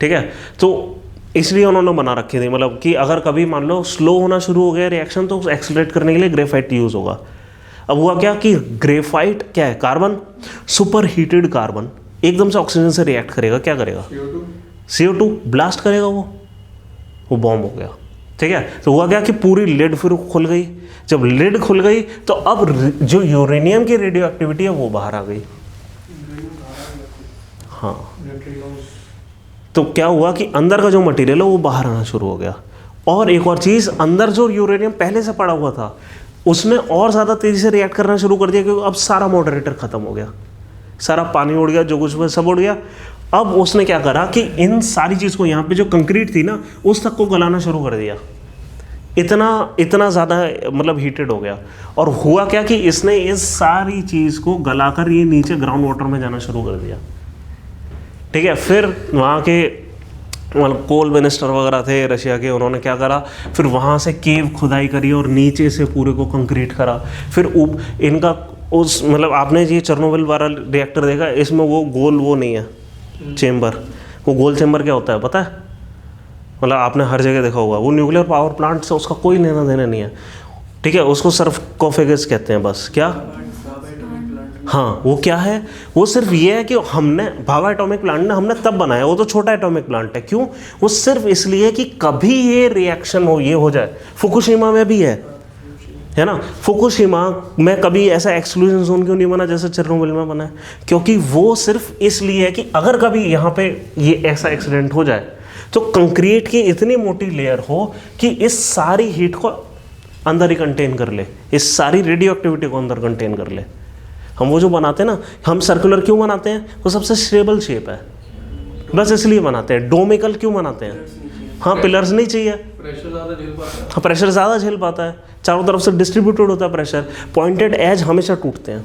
ठीक है, तो इसलिए उन्होंने बना रखी थी, मतलब कि अगर कभी मान लो स्लो होना शुरू हो गया रिएक्शन तो एक्सेलरेट करने के लिए ग्रेफाइट यूज़ होगा। अब हुआ क्या कि ग्रेफाइट क्या है, कार्बन, सुपर हीटेड कार्बन एकदम से ऑक्सीजन से रिएक्ट करेगा, क्या करेगा, CO2 ब्लास्ट करेगा, वो बॉम्ब हो गया। ठीक है, तो हुआ क्या कि पूरी लिड फिर खुल गई। जब लिड खुल गई तो अब जो यूरेनियम की रेडियो एक्टिविटी है वो बाहर आ गई। हाँ, तो क्या हुआ कि अंदर का जो मटेरियल है वो बाहर आना शुरू हो गया। और एक और चीज़, अंदर जो यूरेनियम पहले से पड़ा हुआ था उसने और ज़्यादा तेज़ी से रिएक्ट करना शुरू कर दिया, क्योंकि अब सारा मॉडरेटर ख़त्म हो गया, सारा पानी उड़ गया, जो कुछ हुआ सब उड़ गया। अब उसने क्या करा कि इन सारी चीज़ को, यहाँ पे जो कंक्रीट थी ना उस तक को गलाना शुरू कर दिया। इतना ज़्यादा मतलब हीटेड हो गया। और हुआ क्या कि इसने इस सारी चीज़ को गलाकर ये नीचे ग्राउंड वाटर में जाना शुरू कर दिया। ठीक है, फिर वहाँ के मतलब कोल मिनिस्टर वगैरह थे रशिया के, उन्होंने क्या करा, फिर वहाँ से केव खुदाई करी और नीचे से पूरे को कंक्रीट करा। फिर इनका उस मतलब आपने ये चेर्नोबिल वाला रिएक्टर देखा, इसमें वो गोल वो नहीं है चेम्बर, वो गोल चेम्बर क्या होता है पता है, मतलब आपने हर जगह देखा होगा, वो न्यूक्लियर पावर प्लांट से उसका कोई लेना देना नहीं है। ठीक है, उसको सिर्फ कॉफेगस कहते हैं बस। क्या, हाँ, वो क्या है, वो सिर्फ ये है कि हमने भाभा एटॉमिक प्लांट ने हमने तब बनाया, वो तो छोटा एटॉमिक प्लांट है। क्यों, वो सिर्फ इसलिए कि कभी ये रिएक्शन हो जाए। फुकुशिमा में भी है ना, फुकुशिमा में कभी ऐसा एक्सक्लूजन जोन क्यों नहीं बना जैसे चेर्नोबिल में बना है, क्योंकि वो सिर्फ इसलिए है कि अगर कभी यहाँ पे ये ऐसा एक्सीडेंट हो जाए तो कंक्रीट की इतनी मोटी लेयर हो कि इस सारी हीट को अंदर ही कंटेन कर ले, इस सारी रेडियो एक्टिविटी को अंदर कंटेन कर ले। हम वो जो बनाते हैं ना, हम सर्कुलर क्यों बनाते हैं, वो सबसे स्टेबल शेप है, बस इसलिए बनाते हैं। डोमिकल क्यों बनाते हैं, हाँ, पिलर्स नहीं चाहिए, प्रेशर ज़्यादा झेल पाता है, हाँ, प्रेशर ज़्यादा झेल पाता है, चारों तरफ से डिस्ट्रीब्यूटेड होता है प्रेशर। पॉइंटेड एज हमेशा टूटते हैं,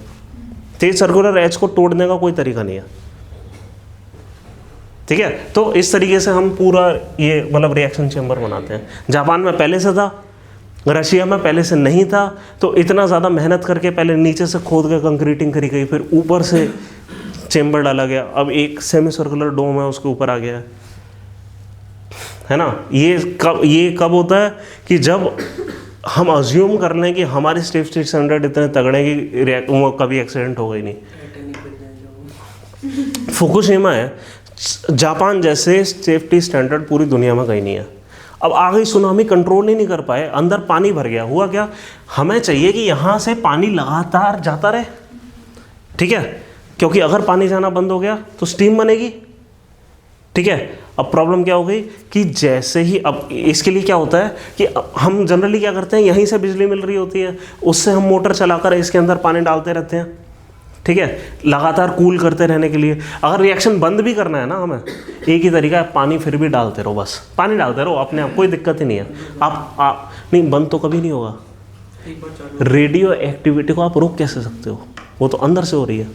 तेज सर्कुलर एज को तोड़ने का कोई तरीका नहीं है। ठीक है, तो इस तरीके से हम पूरा ये मतलब रिएक्शन चेम्बर बनाते हैं। जापान में पहले से था, रशिया में पहले से नहीं था, तो इतना ज़्यादा मेहनत करके पहले नीचे से खोद के कंक्रीटिंग करी गई, फिर ऊपर से चेम्बर डाला गया, अब एक सेमी सर्कुलर डोम है उसके ऊपर आ गया है ना। ये कब होता है कि जब हम अज्यूम कर लें कि हमारे सेफ्टी स्टैंडर्ड इतने तगड़े कि वो कभी एक्सीडेंट होगा ही नहीं। फुकुशिमा है, जापान जैसे सेफ्टी स्टैंडर्ड पूरी दुनिया में कहीं नहीं है। अब आ गई सुनामी, कंट्रोल ही नहीं कर पाए, अंदर पानी भर गया। हुआ क्या, हमें चाहिए कि यहाँ से पानी लगातार जाता रहे, ठीक है, क्योंकि अगर पानी जाना बंद हो गया तो स्टीम बनेगी। ठीक है, अब प्रॉब्लम क्या हो गई कि जैसे ही, अब इसके लिए क्या होता है कि हम जनरली क्या करते हैं, यहीं से बिजली मिल रही होती है, उससे हम मोटर चलाकर इसके अंदर पानी डालते रहते हैं। ठीक है, लगातार कूल करते रहने के लिए। अगर रिएक्शन बंद भी करना है ना हमें, एक ही तरीका है, पानी फिर भी डालते रहो, बस पानी डालते रहो अपने आप, कोई दिक्कत ही नहीं है। आप नहीं, बंद तो कभी नहीं होगा। रेडियो एक्टिविटी को आप रोक कैसे सकते हो, वो तो अंदर से हो रही है।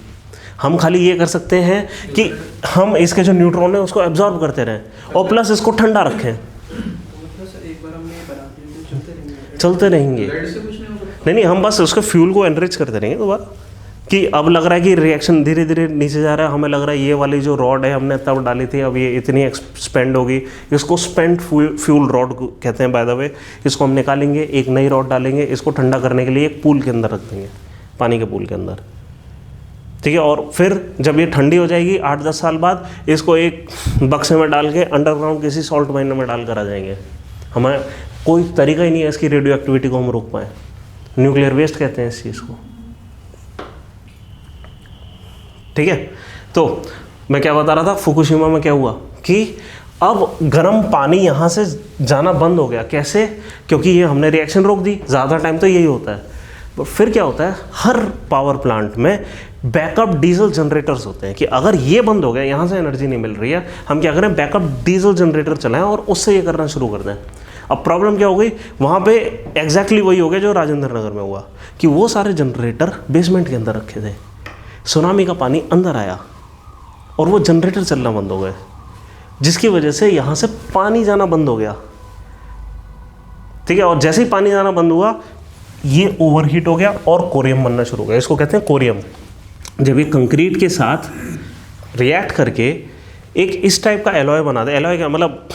हम खाली ये कर सकते हैं कि हम इसके जो न्यूट्रॉन है उसको एब्जॉर्ब करते रहें और प्लस इसको ठंडा रखें। चलते रहेंगे, नहीं, हम बस उसके फ्यूल को एनरिच करते रहेंगे दोबारा। कि अब लग रहा है कि रिएक्शन धीरे धीरे नीचे जा रहा है, हमें लग रहा है ये वाली जो रॉड है हमने तब डाली थी, अब ये इतनी एक्सपेंड होगी, इसको स्पेंट फ्यूल रॉड कहते हैं बाय द वे। इसको हम निकालेंगे, एक नई रॉड डालेंगे, इसको ठंडा करने के लिए एक पूल के अंदर रख देंगे, पानी के पूल के अंदर। ठीक है, और फिर जब ये ठंडी हो जाएगी 8-10 साल बाद, इसको एक बक्से में डाल के अंडरग्राउंड किसी सॉल्ट माइन में डाल कर आ जाएंगे। हमें कोई तरीका ही नहीं है इसकी रेडियो एक्टिविटी को हम रोक पाएँ। न्यूक्लियर वेस्ट कहते हैं इस चीज़ को। ठीक है, तो मैं क्या बता रहा था, फुकुशिमा में क्या हुआ कि अब गर्म पानी यहाँ से जाना बंद हो गया। कैसे, क्योंकि ये हमने रिएक्शन रोक दी। ज़्यादा टाइम तो यही होता है। तो फिर क्या होता है, हर पावर प्लांट में बैकअप डीजल जनरेटर्स होते हैं कि अगर ये बंद हो गया, यहाँ से एनर्जी नहीं मिल रही है, हम क्या करें, बैकअप डीजल जनरेटर चलाएं और उससे ये करना शुरू कर दें। अब प्रॉब्लम क्या हो गई, वहाँ पे एग्जैक्टली वही हो गया जो राजेंद्र नगर में हुआ कि वो सारे जनरेटर बेसमेंट के अंदर रखे थे। सुनामी का पानी अंदर आया और वो जनरेटर चलना बंद हो गए, जिसकी वजह से यहाँ से पानी जाना बंद हो गया। ठीक है, और जैसे ही पानी जाना बंद हुआ, ये ओवरहीट हो गया और कोरियम बनना शुरू हो गया। इसको कहते हैं कोरियम। जब ये कंक्रीट के साथ रिएक्ट करके एक इस टाइप का एलॉय बना दे। एलॉय क्या मतलब,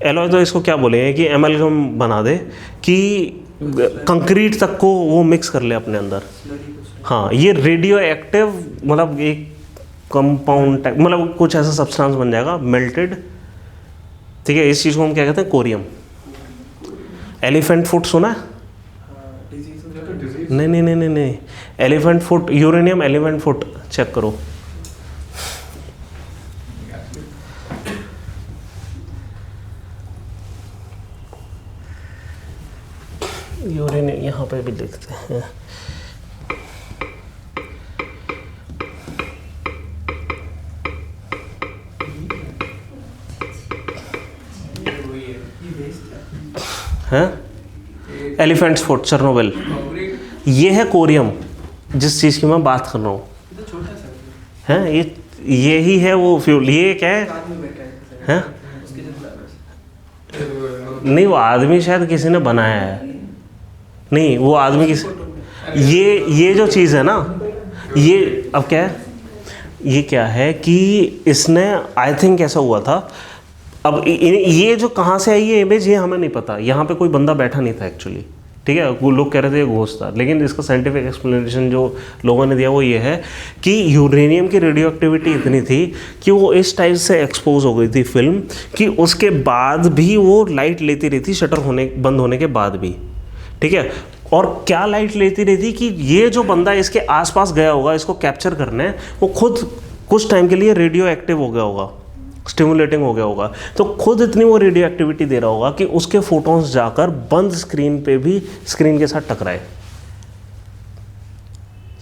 एलॉय तो इसको क्या बोलेंगे कि एमएलगम बना दे कि कंक्रीट तक को वो मिक्स कर ले अपने अंदर। हाँ, ये रेडियो एक्टिव मतलब एक कंपाउंड टाइप, मतलब कुछ ऐसा सब्सटेंस बन जाएगा मेल्टेड। ठीक है, इस चीज़ को हम क्या कहते हैं, कोरियम। एलिफेंट फुट सुना है? नहीं नहीं नहीं नहीं नहीं, elephant foot, uranium elephant foot check करो। यूरेनियम यहाँ पे भी लिखते हैं। हैं एलिफेंट्स फुट, चेर्नोबिल। ये है कोरियम, जिस चीज़ की मैं बात कर रहा हूँ। हैं ये ही है वो फ्यूल। ये क्या है? हैं नहीं, वो आदमी शायद किसी ने बनाया है। नहीं, वो आदमी किसी, ये जो चीज़ है ना, ये अब क्या है, ये क्या है कि इसने आई थिंक ऐसा हुआ था। अब ये जो कहाँ से आई ये इमेज, ये हमें नहीं पता। यहाँ पे कोई बंदा बैठा नहीं था एक्चुअली, ठीक है। वो लोग कह रहे थे ये घोस्ट था, लेकिन इसका साइंटिफिक एक्सप्लेनेशन जो लोगों ने दिया वो ये है कि यूरेनियम की रेडियो एक्टिविटी इतनी थी कि वो इस टाइप से एक्सपोज हो गई थी फिल्म कि उसके बाद भी वो लाइट लेती रही थी, शटर बंद होने के बाद भी। ठीक है, और क्या लाइट लेती रही थी कि ये जो बंदा इसके आसपास गया होगा इसको कैप्चर करने, वो खुद कुछ टाइम के लिए रेडियो एक्टिव हो गया होगा, स्टिमुलेटिंग हो गया होगा। तो खुद इतनी वो रेडियो एक्टिविटी दे रहा होगा कि उसके फोटॉन्स जाकर बंद स्क्रीन पे भी स्क्रीन के साथ टकराए।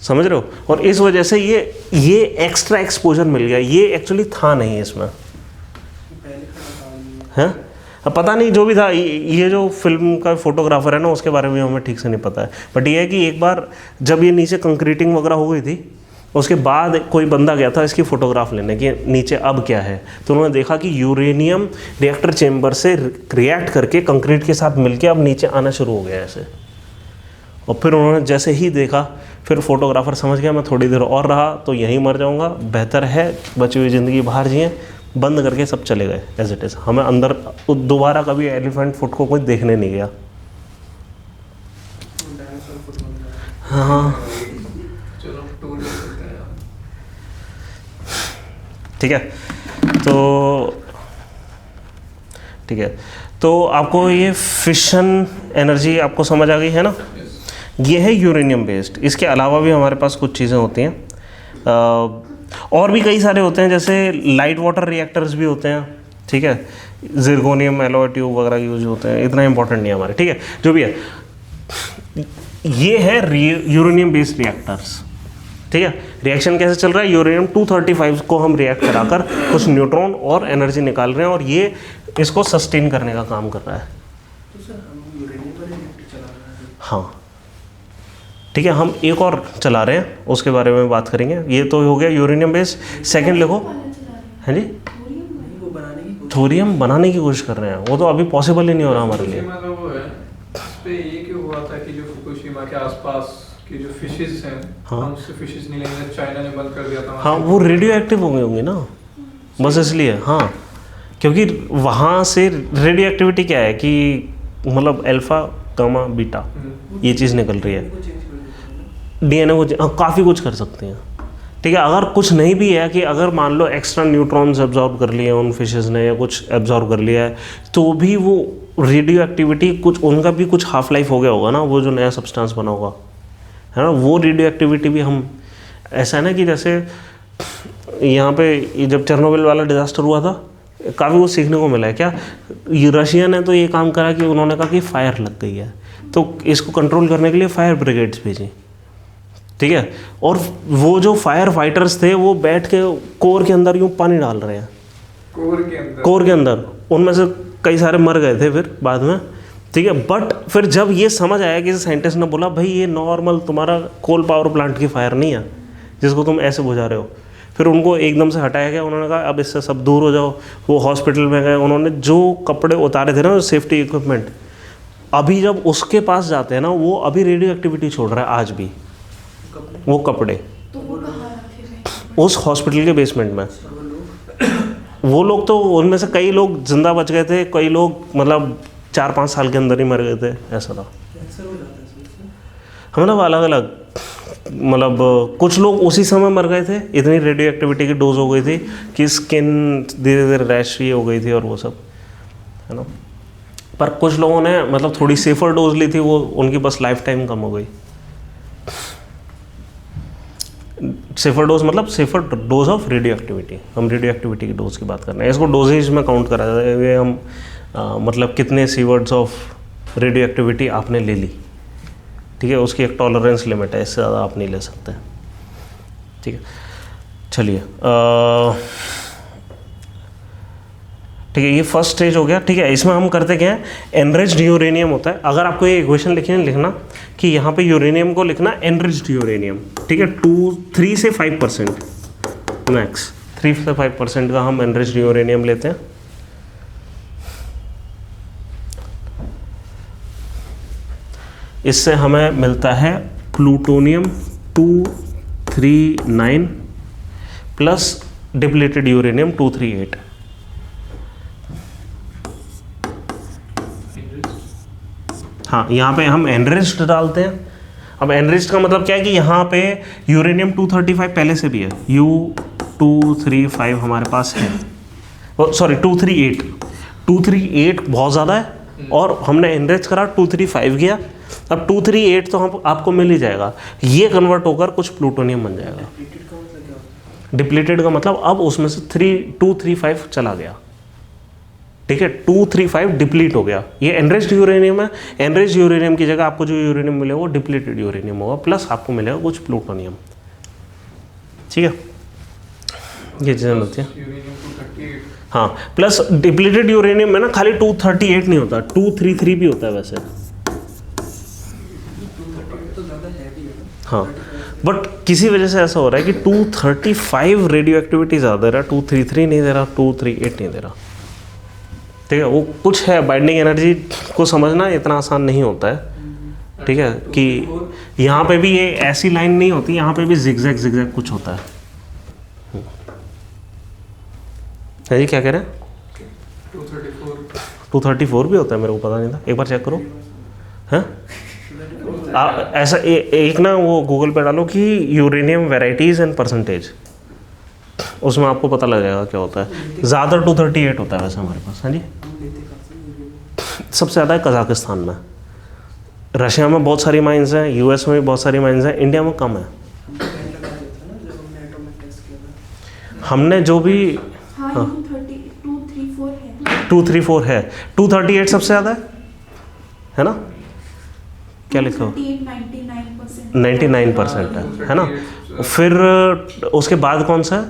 समझ रहे हो? और इस वजह से ये एक्स्ट्रा एक्सपोजर मिल गया। ये एक्चुअली था नहीं इसमें, है पता नहीं जो भी था। ये जो फिल्म का फोटोग्राफर है ना, उसके बारे में हमें ठीक से नहीं पता है। बट ये है कि एक बार जब ये नीचे कंक्रीटिंग वगैरह हो गई थी, उसके बाद कोई बंदा गया था इसकी फ़ोटोग्राफ लेने कि नीचे अब क्या है। तो उन्होंने देखा कि यूरेनियम रिएक्टर चेम्बर से रिएक्ट करके कंक्रीट के साथ मिलके अब नीचे आना शुरू हो गया ऐसे। और फिर उन्होंने जैसे ही देखा, फिर फोटोग्राफर समझ गया मैं थोड़ी देर और रहा तो यहीं मर जाऊंगा, बेहतर है बची हुई ज़िंदगी बाहर जिए। बंद करके सब चले गए एज इट इज़। हमें अंदर दोबारा कभी एलिफेंट फुट को कोई देखने नहीं गया। हाँ ठीक है, तो आपको ये फिशन एनर्जी आपको समझ आ गई है ना। ये है यूरेनियम बेस्ड। इसके अलावा भी हमारे पास कुछ चीज़ें होती हैं, और भी कई सारे होते हैं, जैसे लाइट वाटर रिएक्टर्स भी होते हैं। ठीक है, जिर्कोनियम एलॉय ट्यूब वगैरह यूज होते हैं, इतना इंपॉर्टेंट नहीं है हमारे। ठीक है, जो भी है, ये है यूरेनियम बेस्ड रिएक्टर्स। ठीक है, रिएक्शन कैसे चल रहा है, यूरेनियम 235 को हम रिएक्ट कराकर कुछ न्यूट्रॉन और एनर्जी निकाल रहे हैं, और ये इसको सस्टेन करने का काम कर रहा है। तो सर हम यूरेनियम पर रिएक्टर चला रहे हैं। हाँ ठीक है, हम एक और चला रहे हैं, उसके बारे में बात करेंगे। ये तो हो गया यूरेनियम बेस्ड। सेकंड लिखो। हाँ जी, थोरियम बनाने की कोशिश कर रहे हैं, वो तो अभी पॉसिबल ही नहीं हो रहा हमारे लिए। ये क्यों हुआ था कि जो फुकुशिमा के आसपास की जो फिशेस हैं, हाँ, हम उससे फिशेस नहीं लेंगे, चाइना ने बंद कर दिया था। हाँ, वो रेडियो एक्टिव हो गए होंगे ना, बस इसलिए। हाँ, क्योंकि वहाँ से रेडियो एक्टिविटी क्या है कि मतलब अल्फा गामा बीटा ये चीज़ निकल रही है। डीएनए को काफ़ी कुछ कर सकते हैं। ठीक है, अगर कुछ नहीं भी है कि अगर मान लो एक्स्ट्रा न्यूट्रॉन्स एब्जॉर्ब कर लिए उन फिशेस ने या कुछ एब्जॉर्ब कर लिया है, तो भी वो रेडियो एक्टिविटी कुछ, उनका भी कुछ हाफ लाइफ हो गया होगा ना, वो जो नया सब्सटेंस बना होगा, है ना। वो रेडियो एक्टिविटी भी हम, ऐसा है ना कि जैसे यहाँ पे जब चेर्नोबिल वाला डिज़ास्टर हुआ था, काफ़ी कुछ सीखने को मिला है। क्या रशिया ने तो ये काम करा कि उन्होंने कहा कि फायर लग गई है, तो इसको कंट्रोल करने के लिए फायर ब्रिगेड्स भेजी। ठीक है, और वो जो फायर फाइटर्स थे वो बैठ के कोर के अंदर यूँ पानी डाल रहे हैं, कोर के अंदर। उनमें से कई सारे मर गए थे फिर बाद में। ठीक है, बट फिर जब ये समझ आया कि साइंटिस्ट ने बोला भाई ये नॉर्मल तुम्हारा कोल पावर प्लांट की फायर नहीं है जिसको तुम ऐसे बुझा रहे हो, फिर उनको एकदम से हटाया गया। उन्होंने कहा अब इससे सब दूर हो जाओ। वो हॉस्पिटल में गए, उन्होंने जो कपड़े उतारे थे ना, सेफ्टी इक्विपमेंट, अभी जब उसके पास जाते हैं ना, वो अभी रेडियो एक्टिविटी छोड़ रहा है आज भी, वो कपड़े। तो वो कहाँ रखे हुए? उस हॉस्पिटल के बेसमेंट में। वो लोग तो उनमें से कई लोग जिंदा बच गए थे, कई लोग मतलब 4-5 साल के अंदर ही मर गए थे, ऐसा था। कैंसर हो जाता है इससे? मतलब अलग अलग, मतलब कुछ लोग उसी समय मर गए थे, इतनी रेडियो एक्टिविटी की डोज हो गई थी कि स्किन धीरे धीरे रैश हो गई थी और वो सब, है ना। पर कुछ लोगों ने मतलब थोड़ी सेफर डोज ली थी, वो उनकी बस लाइफ टाइम कम हो गई। सेफर डोज मतलब safer dose of radio activity, हम रेडियो एक्टिविटी की डोज की बात कर रहे हैं, इसको डोजेज में काउंट करा जाता है। ये हम मतलब कितने सीवर्ड्स ऑफ रेडियो एक्टिविटी आपने ले ली, ठीक है, उसकी एक टॉलरेंस लिमिट है, इससे ज़्यादा आप नहीं ले सकते, ठीक है। चलिए ठीक है, ये फर्स्ट स्टेज हो गया, ठीक है। इसमें हम करते क्या है, एनरिच्ड यूरेनियम होता है। अगर आपको ये इक्वेशन लिखना कि यहाँ पे यूरेनियम को लिखना एनरिच्ड यूरेनियम, ठीक है, 3 से 5% मैक्स, 3 से 5% का हम एनरिच्ड यूरेनियम लेते हैं। इससे हमें मिलता है प्लूटोनियम 239 प्लस डिप्लीटेड यूरेनियम 238। हाँ, यहाँ पे हम एनरिच्ड डालते हैं। अब एनरिच्ड का मतलब क्या है कि यहाँ पे यूरेनियम 235 पहले से भी है, U235 हमारे पास है, सॉरी 238 बहुत ज़्यादा है और हमने एनरिच करा 235 किया। अब 238 तो हम आपको मिल ही जाएगा, ये कन्वर्ट होकर कुछ प्लूटोनियम बन जाएगा। डिप्लीटेड का मतलब अब उसमें से 235 चला गया, ठीक है, 235 डिप्लीट हो गया। ये एनरिच्ड यूरेनियम है, एनरिच्ड यूरेनियम की जगह आपको जो यूरेनियम मिलेगा वो डिप्लीटेड यूरेनियम होगा, प्लस आपको मिलेगा कुछ प्लूटोनियम, ठीक है। ये चीज़ें होती है। हाँ, प्लस डिप्लीटेड यूरेनियम में ना खाली 238 नहीं होता, 233 भी होता है वैसे। हाँ, बट किसी वजह से ऐसा हो रहा है कि 235 रेडियो एक्टिविटी ज़्यादा दे रहा, 233 नहीं दे रहा, 238 नहीं दे रहा, ठीक है। वो कुछ है, बाइंडिंग एनर्जी को समझना इतना आसान नहीं होता है, ठीक है, कि यहाँ पे भी ये ऐसी लाइन नहीं होती, यहाँ पे भी जिगजैग कुछ होता है। जी क्या कह रहे हैं? 234 भी होता है, मेरे को पता नहीं था, एक बार चेक करो। हैं ऐसा एक ना वो गूगल पे डालो कि यूरेनियम वेराइटीज़ एंड परसेंटेज, उसमें आपको पता लग जाएगा क्या होता है। ज़्यादा 238 होता है वैसे हमारे पास। हाँ जी, सबसे ज़्यादा है कजाकिस्तान में, रशिया में बहुत सारी माइंस हैं, यूएस में भी बहुत सारी माइंस हैं, इंडिया में कम है। हमने जो भी हाँ 234 है, 238 सबसे ज़्यादा है ना, क्या लिखा हो 99% है ना। फिर उसके बाद कौन सा है?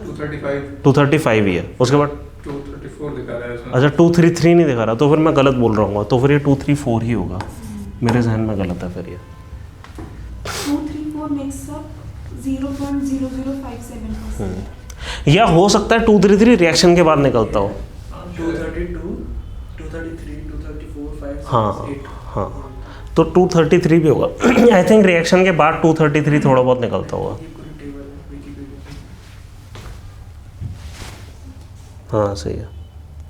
235 ही है, उसके बाद 234 दिखा रहा है इसमें। अच्छा 233 नहीं दिखा रहा, तो फिर मैं गलत बोल रहा हूँ, तो फिर ये 234 ही होगा, मेरे जहन में गलत है फिर ये। 234 makes up 0.0057%। या हो सकता है 233 रिएक्शन के बाद निकलता हो। 232, 233, 234, 5, हाँ 8। हाँ, तो 233 भी होगा। आई थिंक रिएक्शन के बाद 233 थोड़ा बहुत निकलता होगा। ये पूरी टेबल है विकिपीडिया पे। हाँ सही है।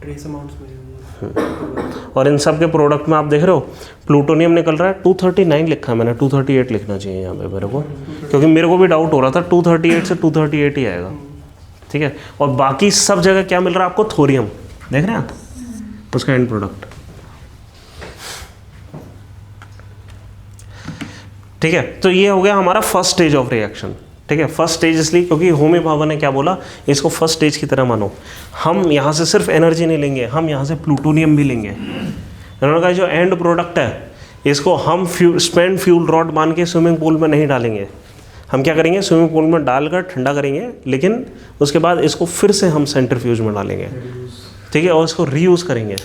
ट्रेस अमाउंट्स में और इन सब के प्रोडक्ट में आप देख रहे हो प्लूटोनियम निकल रहा है, 239 लिखा है मैंने, 238 लिखना चाहिए यहाँ पे मेरे को, क्योंकि मेरे को भी डाउट हो रहा था 238 से 238 ही आएगा, ठीक है। और बाकी सब जगह क्या मिल रहा है आपको? थोरियम, देख रहे हैं आप उसका एंड प्रोडक्ट, ठीक है। तो ये हो गया हमारा फर्स्ट स्टेज ऑफ रिएक्शन, ठीक है। फर्स्ट स्टेज इसलिए क्योंकि होमी भाभा ने क्या बोला, इसको फर्स्ट स्टेज की तरह मानो। हम यहाँ से सिर्फ एनर्जी नहीं लेंगे, हम यहाँ से प्लूटोनियम भी लेंगे। इन्होंने कहा जो एंड प्रोडक्ट है इसको हम स्पेंड फ्यूल रॉड मान के स्विमिंग पूल में नहीं डालेंगे। हम क्या करेंगे, स्विमिंग पूल में डालकर ठंडा करेंगे, लेकिन उसके बाद इसको फिर से हम सेंट्रीफ्यूज में डालेंगे, ठीक है, और इसको रीयूज़ करेंगे,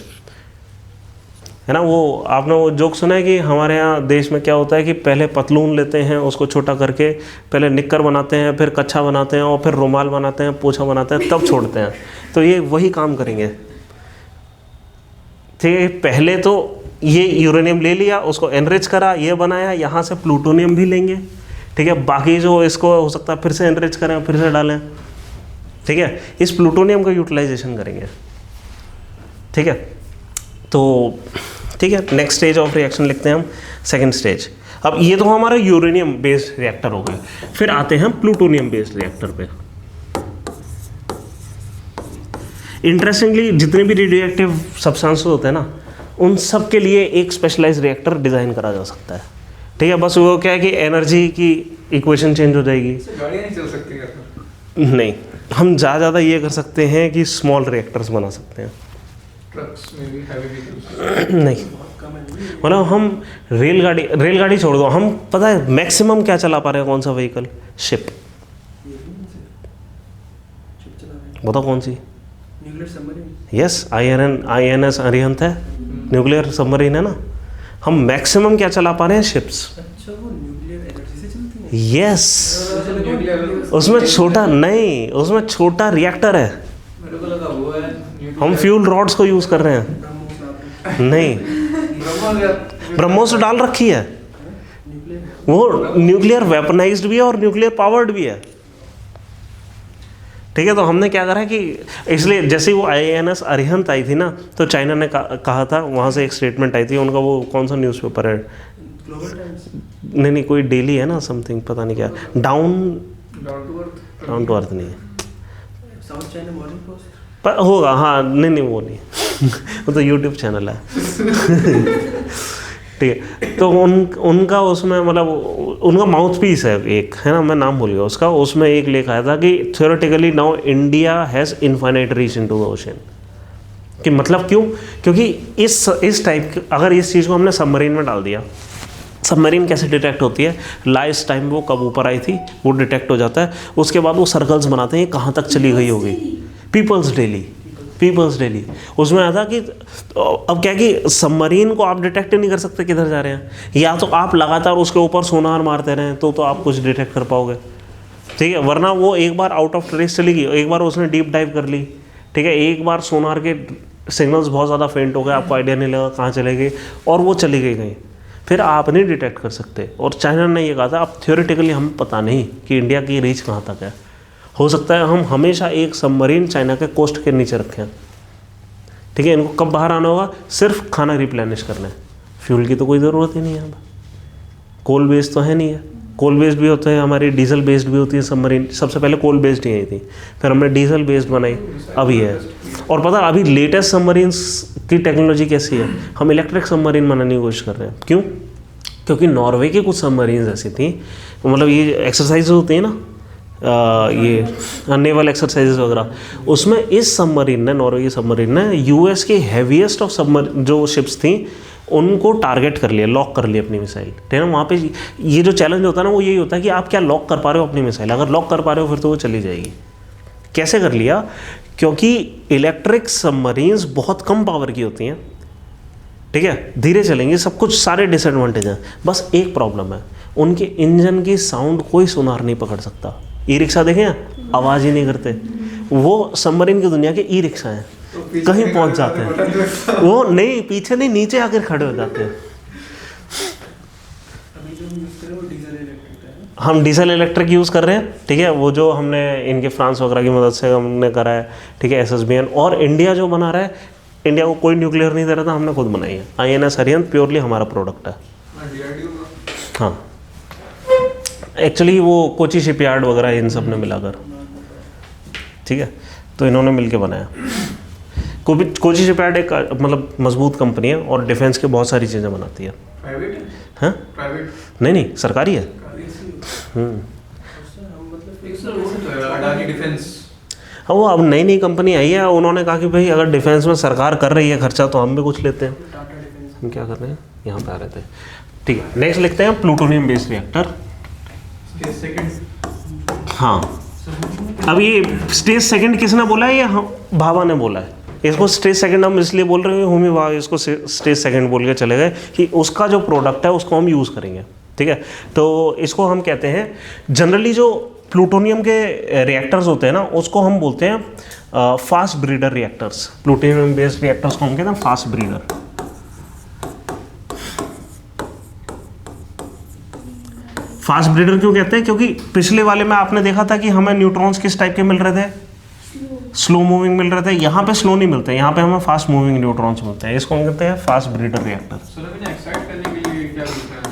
है ना। वो आपने वो जोक सुना है कि हमारे यहाँ देश में क्या होता है कि पहले पतलून लेते हैं, उसको छोटा करके पहले निक्कर बनाते हैं, फिर कच्छा बनाते हैं, और फिर रुमाल बनाते हैं, पोछा बनाते हैं, तब छोड़ते हैं। तो ये वही काम करेंगे, ठीक है। पहले तो ये यूरेनियम ले लिया, उसको एनरिच करा, ये बनाया, यहाँ से प्लूटोनियम भी लेंगे, ठीक है। बाकी जो इसको हो सकता है फिर से एनरिच करें, फिर से डालें, ठीक है, इस प्लूटोनियम का यूटिलाइजेशन करेंगे। ठीक है, तो ठीक है, नेक्स्ट स्टेज ऑफ रिएक्शन लिखते हैं हम, सेकंड स्टेज। अब ये तो हमारा यूरेनियम बेस्ड रिएक्टर हो गया, फिर आते हैं हम प्लूटोनियम बेस्ड रिएक्टर पे। इंटरेस्टिंगली जितने भी रेडियोएक्टिव सब्सटेंसेस होते हैं ना, उन सब के लिए एक स्पेशलाइज रिएक्टर डिज़ाइन करा जा सकता है। ठीक है, बस वो क्या है कि एनर्जी की इक्वेशन चेंज हो जाएगी। गाड़ियाँ नहीं चल सकती क्या? नहीं, हम ज़्यादा ये कर सकते हैं कि स्मॉल रिएक्टर्स बना सकते हैं। ट्रक्स में भी, हैवी व्हीकल्स नहीं, मतलब हम रेलगाड़ी छोड़ दो, हम पता है मैक्सिमम क्या चला पा रहे हैं, कौन सा व्हीकल? शिप। बताओ कौन सी? Nuclear submarine. Yes, INS Arihant है, न्यूक्लियर सबमरीन है ना। हम मैक्सिमम क्या चला पा रहे हैं? शिप्स। अच्छा, वो न्यूक्लियर एनर्जी से चलती है? यस, उसमें छोटा रिएक्टर है। मेरे को लगा वो है हम फ्यूल रॉड्स को यूज़ कर रहे हैं। नहीं, ब्रह्मोस डाल रखी है, वो न्यूक्लियर वेपनाइज्ड भी है और न्यूक्लियर पावर्ड भी है। ठीक है, तो हमने क्या करा है कि इसलिए जैसे ही वो INS अरिहंत आई थी ना, तो चाइना ने कहा था, वहाँ से एक स्टेटमेंट आई थी उनका, वो कौन सा न्यूज़पेपर है? Global times. नहीं, कोई डेली है ना, समथिंग पता नहीं क्या, डाउन टू अर्थ नहीं है, साउथ चाइना मॉर्निंग पोस्ट पर होगा, हाँ, नहीं वो नहीं वो तो यूट्यूब चैनल है। ठीक है, तो उनका उसमें मतलब उनका माउथ पीस है एक, है ना, मैं नाम भूल गया उसका, उसमें एक लेख आया था कि theoretically now India has infinite reach into the ocean. कि मतलब क्यों? क्योंकि इस टाइप, अगर इस चीज़ को हमने सबमरीन में डाल दिया, सबमरीन कैसे डिटेक्ट होती है? लास्ट टाइम वो कब ऊपर आई थी वो डिटेक्ट हो जाता है, उसके बाद वो सर्कल्स बनाते हैं कहाँ तक चली गई होगी। पीपल्स डेली उसमें आया था कि अब क्या कि सबमरीन को आप डिटेक्ट नहीं कर सकते किधर जा रहे हैं, या तो आप लगातार उसके ऊपर सोनार मारते रहें तो आप कुछ डिटेक्ट कर पाओगे। ठीक है, वरना वो एक बार आउट ऑफ ट्रेस चली गई, एक बार उसने डीप डाइव कर ली, ठीक है, एक बार सोनार के सिग्नल्स बहुत ज़्यादा फेंट हो गए, आपको आइडिया नहीं लगा कहाँ चले गए, और वो चली गई कहीं, फिर आप नहीं डिटेक्ट कर सकते। और चाइना ने ये कहा था, अब थ्योरेटिकली हमें पता नहीं कि इंडिया की रीच कहाँ तक है, हो सकता है हम हमेशा एक सबमरीन चाइना के कोस्ट के नीचे रखें। ठीक है, इनको कब बाहर आना होगा? सिर्फ खाना रिप्लेनिश करना है, फ्यूल की तो कोई ज़रूरत ही नहीं है, कोल बेस्ड तो है नहीं है, कोल बेस्ड भी होते हैं हमारी, डीजल बेस्ड भी होती है सबमरीन, सबसे पहले कोल बेस्ड ही आई थी, फिर हमने डीजल बेस्ड बनाई, अभी है। और पता अभी लेटेस्ट सबमरीन्स की टेक्नोलॉजी कैसी है? हम इलेक्ट्रिक सबमरीन बनाने की कोशिश कर रहे हैं। क्यों? क्योंकि नॉर्वे की कुछ सबमरीन्स ऐसी थी, मतलब ये एक्सरसाइज होती है ना, ये नेवल एक्सरसाइजेज वगैरह, उसमें इस सबमरीन ने, नॉर्वे की सबमरीन ने US के हैवीएस्ट ऑफ सबमरीन जो शिप्स थी उनको टारगेट कर लिया, लॉक कर लिया अपनी मिसाइल। ठीक है ना, वहाँ पे ये जो चैलेंज होता है ना, वो यही होता है कि आप क्या लॉक कर पा रहे हो अपनी मिसाइल। अगर लॉक कर पा रहे हो फिर तो वो चली जाएगी। कैसे कर लिया? क्योंकि इलेक्ट्रिक सबमरीन्स बहुत कम पावर की होती हैं, ठीक है, धीरे चलेंगे, सब कुछ सारे डिसएडवांटेज हैं। बस एक प्रॉब्लम है, उनके इंजन की साउंड कोई सोनार नहीं पकड़ सकता। ई रिक्शा देखें, आवाज़ ही नहीं करते, वो सबमरीन की दुनिया के ई रिक्शा हैं, कहीं पहुंच जाते हैं वो, नहीं पीछे नहीं, नीचे आकर खड़े हो जाते हैं। अभी जो यूज़ करें वो डीजल इलेक्ट्रिक है। हम डीजल इलेक्ट्रिक यूज़ कर रहे हैं, ठीक है, वो जो हमने इनके फ्रांस वगैरह की मदद से हमने करा है, ठीक है, SSBN। और इंडिया जो बना रहा है, इंडिया को कोई न्यूक्लियर नहीं दे रहा था, हमने खुद बनाई है। INS अरिहंत प्योरली हमारा प्रोडक्ट है। हाँ, एक्चुअली वो कोची शिपयार्ड वगैरह इन सब ने मिलाकर, ठीक है, तो इन्होंने मिलके बनाया। कोची शिपयार्ड एक मतलब मजबूत कंपनी है और डिफेंस के बहुत सारी चीज़ें बनाती है। प्राइवेट है? हाँ, प्राइवेट नहीं सरकारी है। अडानी डिफेंस। हाँ, वो अब नई कंपनी आई है, उन्होंने कहा कि भाई अगर डिफेंस में सरकार कर रही है खर्चा तो हम भी कुछ लेते हैं। टाटा डिफेंस। हम क्या कर रहे हैं, यहाँ पे आ रहे थे। ठीक है, नेक्स्ट लिखते हैं प्लूटोनियम बेस्ड रिएक्टर। हाँ, अब ये स्टेज सेकंड किसने बोला है? ये भाभा ने बोला है। इसको स्टेज सेकंड हम इसलिए बोल रहे हैं, होमी भाभा इसको स्टेज सेकंड बोल के चले गए कि उसका जो प्रोडक्ट है उसको हम यूज़ करेंगे। ठीक है, तो इसको हम कहते हैं, जनरली जो प्लूटोनियम के रिएक्टर्स होते हैं ना, उसको हम बोलते हैं fast breeder reactors. Plutonium based reactors को हम कहते हैं फास्ट ब्रीडर। फास्ट ब्रीडर क्यों कहते हैं? क्योंकि पिछले वाले में आपने देखा था कि हमें न्यूट्रॉन्स किस टाइप के मिल रहे थे, स्लो मूविंग मिल रहे थे, यहाँ पे स्लो नहीं मिलते, यहाँ पे हमें फास्ट मूविंग न्यूट्रॉन्स मिलते हैं। इसको हम कहते हैं फास्ट ब्रीडर रिएक्टर। सर अभी ना एक्साइट करने के लिए क्या करते हैं?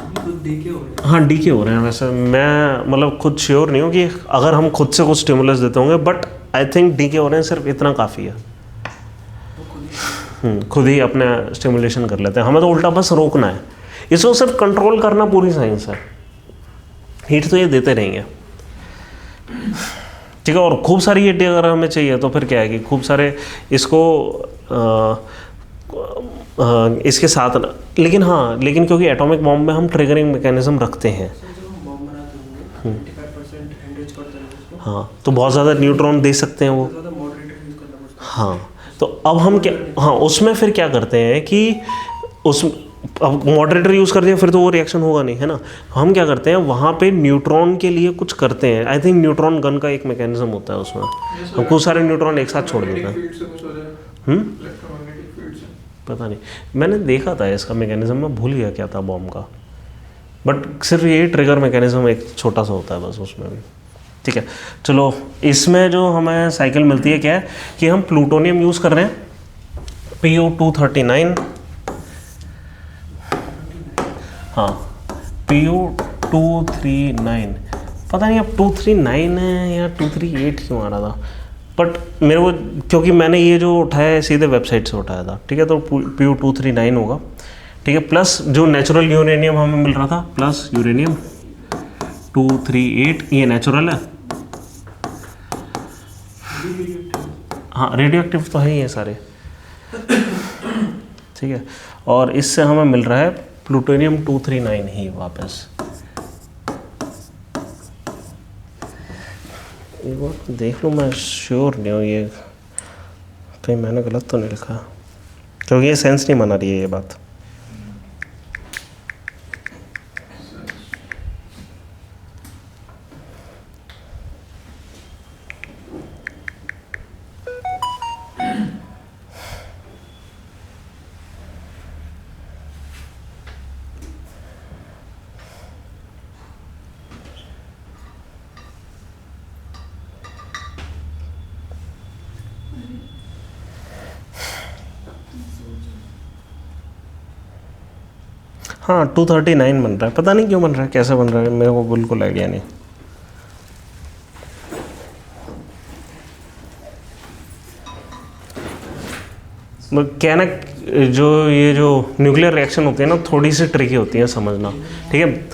ये तो डीके हो रहे हाँ डीके हो रहे हैं वैसे, मैं मतलब खुद श्योर नहीं हूँ कि अगर हम खुद से कुछ स्टिमुलस देते होंगे, बट आई थिंक डीके हो रहे हैं, सिर्फ इतना काफ़ी है। खुद ही अपने स्टिमुलेशन कर लेते हैं, हमें तो उल्टा बस रोकना है, इसको सिर्फ कंट्रोल करना पूरी साइंस है। हीट तो ये देते रहेंगे, ठीक है। और खूब सारी हीट अगर हमें चाहिए तो फिर क्या है कि खूब सारे इसको इसके साथ, लेकिन हाँ, लेकिन क्योंकि एटॉमिक बॉम्ब में हम ट्रिगरिंग मैकेनिज्म रखते हैं। सर जब हम बॉम्ब बनाते होंगे 25% एनरिच करते हैं उसको, हाँ, तो बहुत ज़्यादा न्यूट्रॉन दे सकते हैं वो। ज़्यादा मॉडरेटर यूज़ करना पड़ता है। हाँ, तो अब हम क्या, हाँ उसमें फिर क्या करते हैं कि उस अब मॉडरेटर यूज़ कर दिया फिर तो वो रिएक्शन होगा नहीं, है ना। हम क्या करते हैं वहाँ पे न्यूट्रॉन के लिए कुछ करते हैं। आई थिंक न्यूट्रॉन गन का एक मैकेनिज्म होता है उसमें, हम कुछ सारे न्यूट्रॉन एक साथ छोड़ देते हैं। फील्ड से कुछ हो जाए, इलेक्ट्रोमैग्नेटिक फील्ड से। पता नहीं, मैंने देखा था इसका मैकेनिज्म, मैं भूल गया क्या था बॉम्ब का, बट सिर्फ ये ट्रिगर मैकेनिज्म एक छोटा सा होता है बस उसमें भी, ठीक है। चलो, इसमें जो हमें साइकिल मिलती है क्या है कि हम प्लूटोनियम यूज़ कर रहे हैं, Pu-239, हाँ Pu-239, पता नहीं अब 239 है या 238 क्यों आ रहा था, बट मेरे को क्योंकि मैंने ये जो उठाया है सीधे वेबसाइट से उठाया था, ठीक है। तो Pu-239 होगा, ठीक है। प्लस जो नेचुरल यूरेनियम हमें मिल रहा था, प्लस यूरेनियम 238, ये नेचुरल है। हाँ, रेडियो एक्टिव तो है ही है सारे, ठीक है। और इससे हमें मिल रहा है प्लूटोनियम 239 ही वापस। एक बार देख लो, मैं श्योर नहीं हूँ ये कहीं मैंने गलत तो नहीं लिखा, क्योंकि ये सेंस नहीं बना रही है ये बात। हाँ 239 बन रहा है, पता नहीं क्यों बन रहा है, कैसे बन रहा है, मेरे को बिल्कुल आइडिया नहीं। क्या ना, जो ये जो न्यूक्लियर रिएक्शन होती है ना, थोड़ी सी ट्रिकी होती है समझना, ठीक है।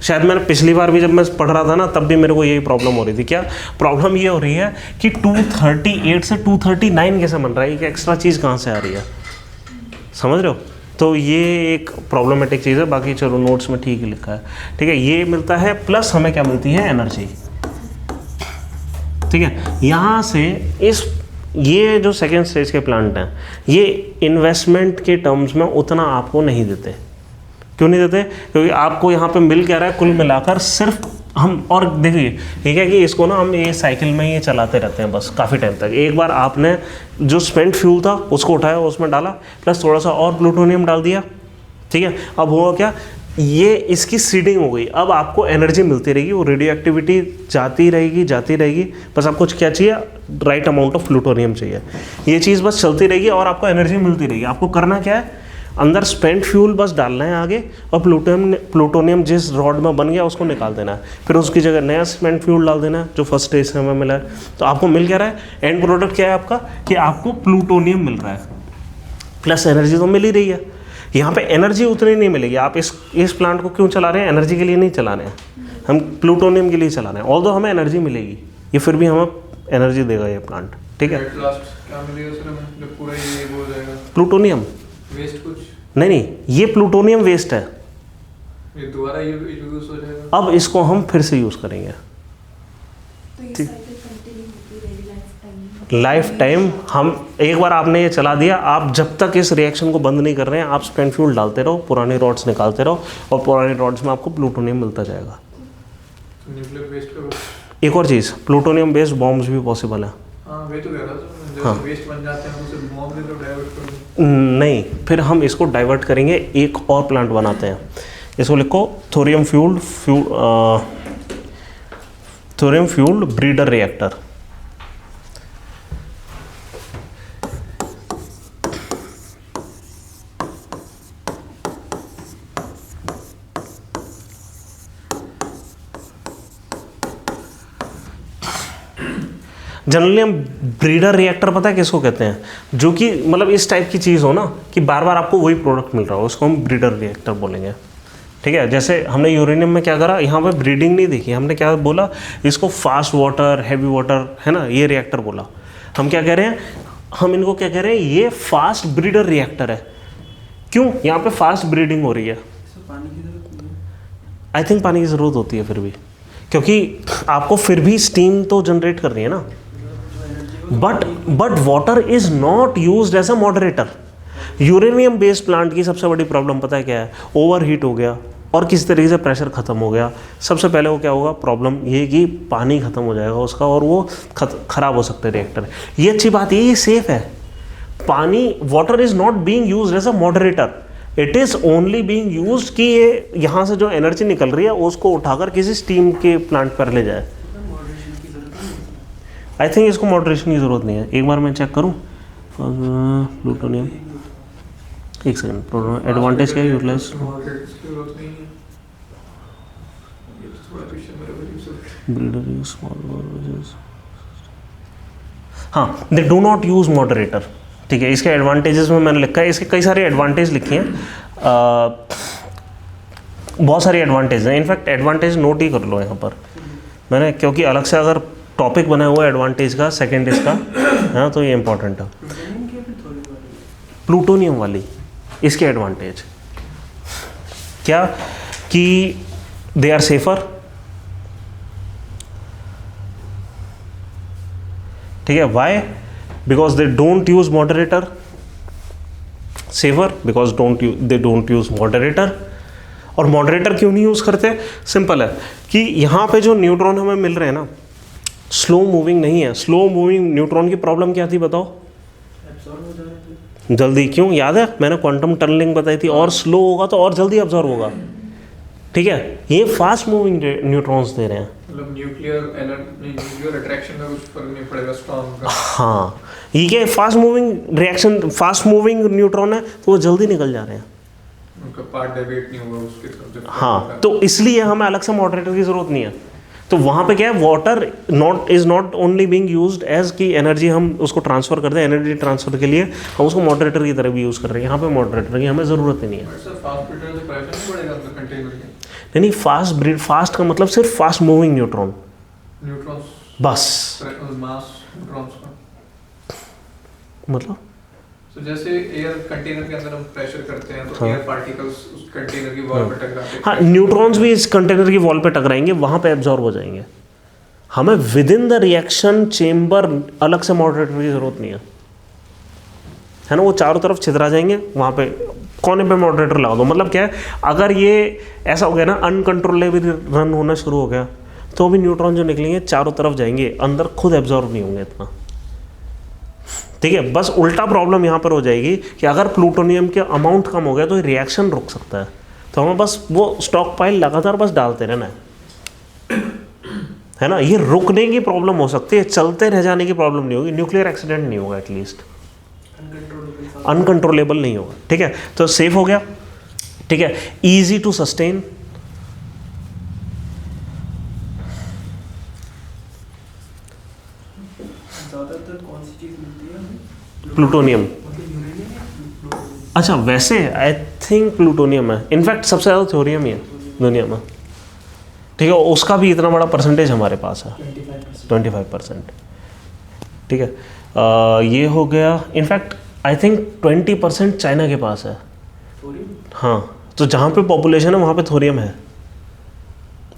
शायद मैंने पिछली बार भी जब मैं पढ़ रहा था ना, तब भी मेरे को यही प्रॉब्लम हो रही थी। क्या प्रॉब्लम ये हो रही है कि 238 से 239 कैसे बन रहा है, एक एक्स्ट्रा चीज़ कहाँ से आ रही है, समझ रहे हो। तो ये एक प्रॉब्लमेटिक चीज़ है, बाकी चलो नोट्स में ठीक ही लिखा है, ठीक है। ये मिलता है, प्लस हमें क्या मिलती है, एनर्जी, ठीक है। यहाँ से ये जो सेकेंड स्टेज के प्लांट हैं, ये इन्वेस्टमेंट के टर्म्स में उतना आपको नहीं देते। क्यों नहीं देते? क्योंकि आपको यहाँ पे मिल क्या रहा है, कुल मिलाकर सिर्फ हम, और देखिए ठीक है कि इसको ना हम ये साइकिल में ये चलाते रहते हैं बस काफ़ी टाइम तक। एक बार आपने जो स्पेंट फ्यूल था उसको उठाया, उसमें डाला, प्लस थोड़ा सा और प्लूटोनियम डाल दिया, ठीक है। अब हुआ क्या, ये इसकी सीडिंग हो गई, अब आपको एनर्जी मिलती रहेगी, वो रेडियो एक्टिविटी जाती रहेगी, बस आपको क्या चाहिए, राइट अमाउंट ऑफ प्लूटोनियम चाहिए, ये चीज़ बस चलती रहेगी और आपको एनर्जी मिलती रहेगी। आपको करना क्या है, अंदर स्पेंट फ्यूल बस डालना है आगे, और प्लूटोनियम जिस रॉड में बन गया उसको निकाल देना है, फिर उसकी जगह नया स्पेंट फ्यूल डाल देना है जो फर्स्ट स्टेज से हमें मिला है। तो आपको मिल क्या रहा है, एंड प्रोडक्ट क्या है आपका, कि आपको प्लूटोनियम मिल रहा है, प्लस एनर्जी तो मिल ही रही है। यहाँ पे एनर्जी उतनी नहीं मिलेगी। आप इस प्लांट को क्यों चला रहे हैं, एनर्जी के लिए नहीं चला रहे हैं, हम प्लूटोनियम के लिए चला रहे हैं। ऑल्दो हमें एनर्जी मिलेगी, ये फिर भी हमें एनर्जी देगा ये प्लांट, ठीक है। क्या मिलेगा सर हमें, जब पूरा ये हो जाएगा, प्लूटोनियम वेस्ट कुछ नहीं, ये प्लूटोनियम वेस्ट है, ये दोबारा यूज हो जाएगा। अब इसको हम फिर से यूज़ करेंगे लाइफ टाइम। हम एक बार आपने ये चला दिया, आप जब तक इस रिएक्शन को बंद नहीं कर रहे हैं, आप स्पेंट फ्यूल डालते रहो, पुरानी रॉड्स निकालते रहो, और पुरानी रॉड्स में आपको प्लूटोनियम मिलता जाएगा। न्यूक्लियर वेस्ट का एक और चीज़, प्लूटोनियम बेस्ड बॉम्ब्स भी पॉसिबल है। हाँ वे तो कह रहा था, जब हाँ। वेस्ट बन जाते हैं तो उसे बॉम्ब से तो डाइवर्ट कर दो। नहीं, फिर हम इसको डाइवर्ट करेंगे, एक और प्लांट बनाते हैं, इसको लिखो thorium fuelled thorium fuelled breeder reactor. Generally हम ब्रीडर रिएक्टर पता है किसको कहते हैं, जो कि मतलब इस टाइप की चीज़ हो ना कि बार बार आपको वही प्रोडक्ट मिल रहा हो, उसको हम ब्रीडर रिएक्टर बोलेंगे। ठीक है, जैसे हमने यूरेनियम में क्या करा, यहाँ पे ब्रीडिंग नहीं देखी, हमने क्या बोला, इसको फास्ट वाटर हैवी वाटर है ना, ये रिएक्टर बोला। हम क्या कह रहे हैं, हम इनको क्या कह रहे हैं, ये फास्ट ब्रीडर रिएक्टर है। क्यों, यहाँ पे फास्ट ब्रीडिंग हो रही है। पानी की जरूरत नहीं है। आई थिंक पानी की ज़रूरत होती है फिर भी, क्योंकि आपको फिर भी स्टीम तो जनरेट कर रही है ना। But water is not used as a moderator. Uranium based plant की सबसे बड़ी प्रॉब्लम पता है क्या है, ओवर हीट हो गया और किसी तरीके से प्रेशर ख़त्म हो गया, सबसे पहले वो क्या होगा, प्रॉब्लम ये कि पानी ख़त्म हो जाएगा उसका और वो ख़राब हो सकते हैं रिएक्टर। ये अच्छी बात है, ये सेफ है। पानी, water is not being used as a moderator, it is only being used कि ये यहाँ से जो एनर्जी निकल रही है उसको उठाकर किसी स्टीम के प्लांट पर ले जाए। आई थिंक इसको मॉडरेशन की ज़रूरत नहीं है। एक बार मैं चेक करूँ प्लूटोनियम, एक सेकंड, एडवांटेज क्या है, यूटिलाइज हाँ, they do not use moderator. ठीक है, इसके एडवांटेजेस में मैंने लिखा है, इसके कई सारे एडवांटेज लिखे हैं, बहुत सारी एडवांटेज हैं। इनफैक्ट एडवांटेज नोट ही कर लो यहाँ पर मैंने, क्योंकि अलग से अगर टॉपिक बना हुआ है एडवांटेज का, सेकेंड इसका है ना, तो ये इंपॉर्टेंट है। प्लूटोनियम वाली इसके एडवांटेज क्या, कि दे आर सेफर। ठीक है, why, because they don't use moderator. Safer because they don't use moderator. और मॉडरेटर क्यों नहीं यूज करते, सिंपल है कि यहाँ पे जो न्यूट्रॉन हमें मिल रहे हैं ना, स्लो मूविंग नहीं है। स्लो मूविंग न्यूट्रॉन की प्रॉब्लम क्या थी बताओ, जल्दी, क्यों, याद है मैंने क्वांटम टनलिंग बताई थी, और स्लो होगा तो और जल्दी अब्जॉर्ब होगा। ठीक है, ये फास्ट मूविंग न्यूट्रॉन्स दे रहे हैं। मतलब न्यूक्लियर अट्रैक्शन का कुछ फर्क नहीं पड़ेगा स्ट्रॉन्ग का। हाँ, ये क्या fast moving reaction, fast moving neutron है तो वो जल्दी निकल जा रहे हैं, उनका पार्ट डाइवर्ट नहीं होगा उसके तरफ। हाँ, तो इसलिए हमें अलग से मॉडरेटर की जरूरत नहीं है। तो वहाँ पे क्या है, water is not only being used as की एनर्जी हम उसको ट्रांसफर करते हैं, एनर्जी ट्रांसफर के लिए हम उसको मॉडरेटर की तरह भी यूज़ कर रहे हैं। यहाँ पे मॉडरेटर की हमें ज़रूरत ही नहीं है। नहीं, फास्ट का मतलब सिर्फ फास्ट मूविंग न्यूट्रॉन, बस। मतलब तो जैसे एयर कंटेनर के अंदर हम प्रेशर करते हैं तो एयर पार्टिकल्स उस कंटेनर की वॉल पे टकराते हैं। हाँ, न्यूट्रॉन्स भी इस कंटेनर की वॉल पे टकराएंगे, वहाँ पे एब्जॉर्ब हो जाएंगे। हमें with in the reaction chamber अलग से मॉडरेटर की ज़रूरत नहीं है ना, वो चारों तरफ छितरा जाएंगे, वहाँ पे कोने पे मॉडरेटर लगा दो। मतलब क्या है, अगर ये ऐसा हो गया ना, अनकंट्रोलेबल रन होना शुरू हो गया, तो भी न्यूट्रॉन जो निकलेंगे चारों तरफ जाएंगे, अंदर खुद एब्जॉर्ब नहीं होंगे इतना। ठीक है, बस उल्टा प्रॉब्लम यहाँ पर हो जाएगी कि अगर प्लूटोनियम के अमाउंट कम हो गया तो रिएक्शन रुक सकता है, तो हमें बस वो स्टॉक पाइल लगातार बस डालते रहना है ना। ये रुकने की प्रॉब्लम हो सकती है, चलते रह जाने की प्रॉब्लम नहीं होगी, न्यूक्लियर एक्सीडेंट नहीं होगा, एटलीस्ट अनकंट्रोलेबल नहीं होगा। ठीक है, तो सेफ हो गया। ठीक है, ईजी टू सस्टेन, ज़्यादातर कौन सी चीज़ मिलती है, प्लूटोनियम। अच्छा, वैसे आई थिंक प्लूटोनियम है, इनफैक्ट सबसे ज़्यादा थोरियम ही है दुनिया में। ठीक है, उसका भी इतना बड़ा परसेंटेज हमारे पास है, 25%। ठीक है, ये हो गया। इनफैक्ट आई थिंक 20% चाइना के पास है। हाँ, तो जहाँ पे पॉपुलेशन है वहाँ पे थोरियम है।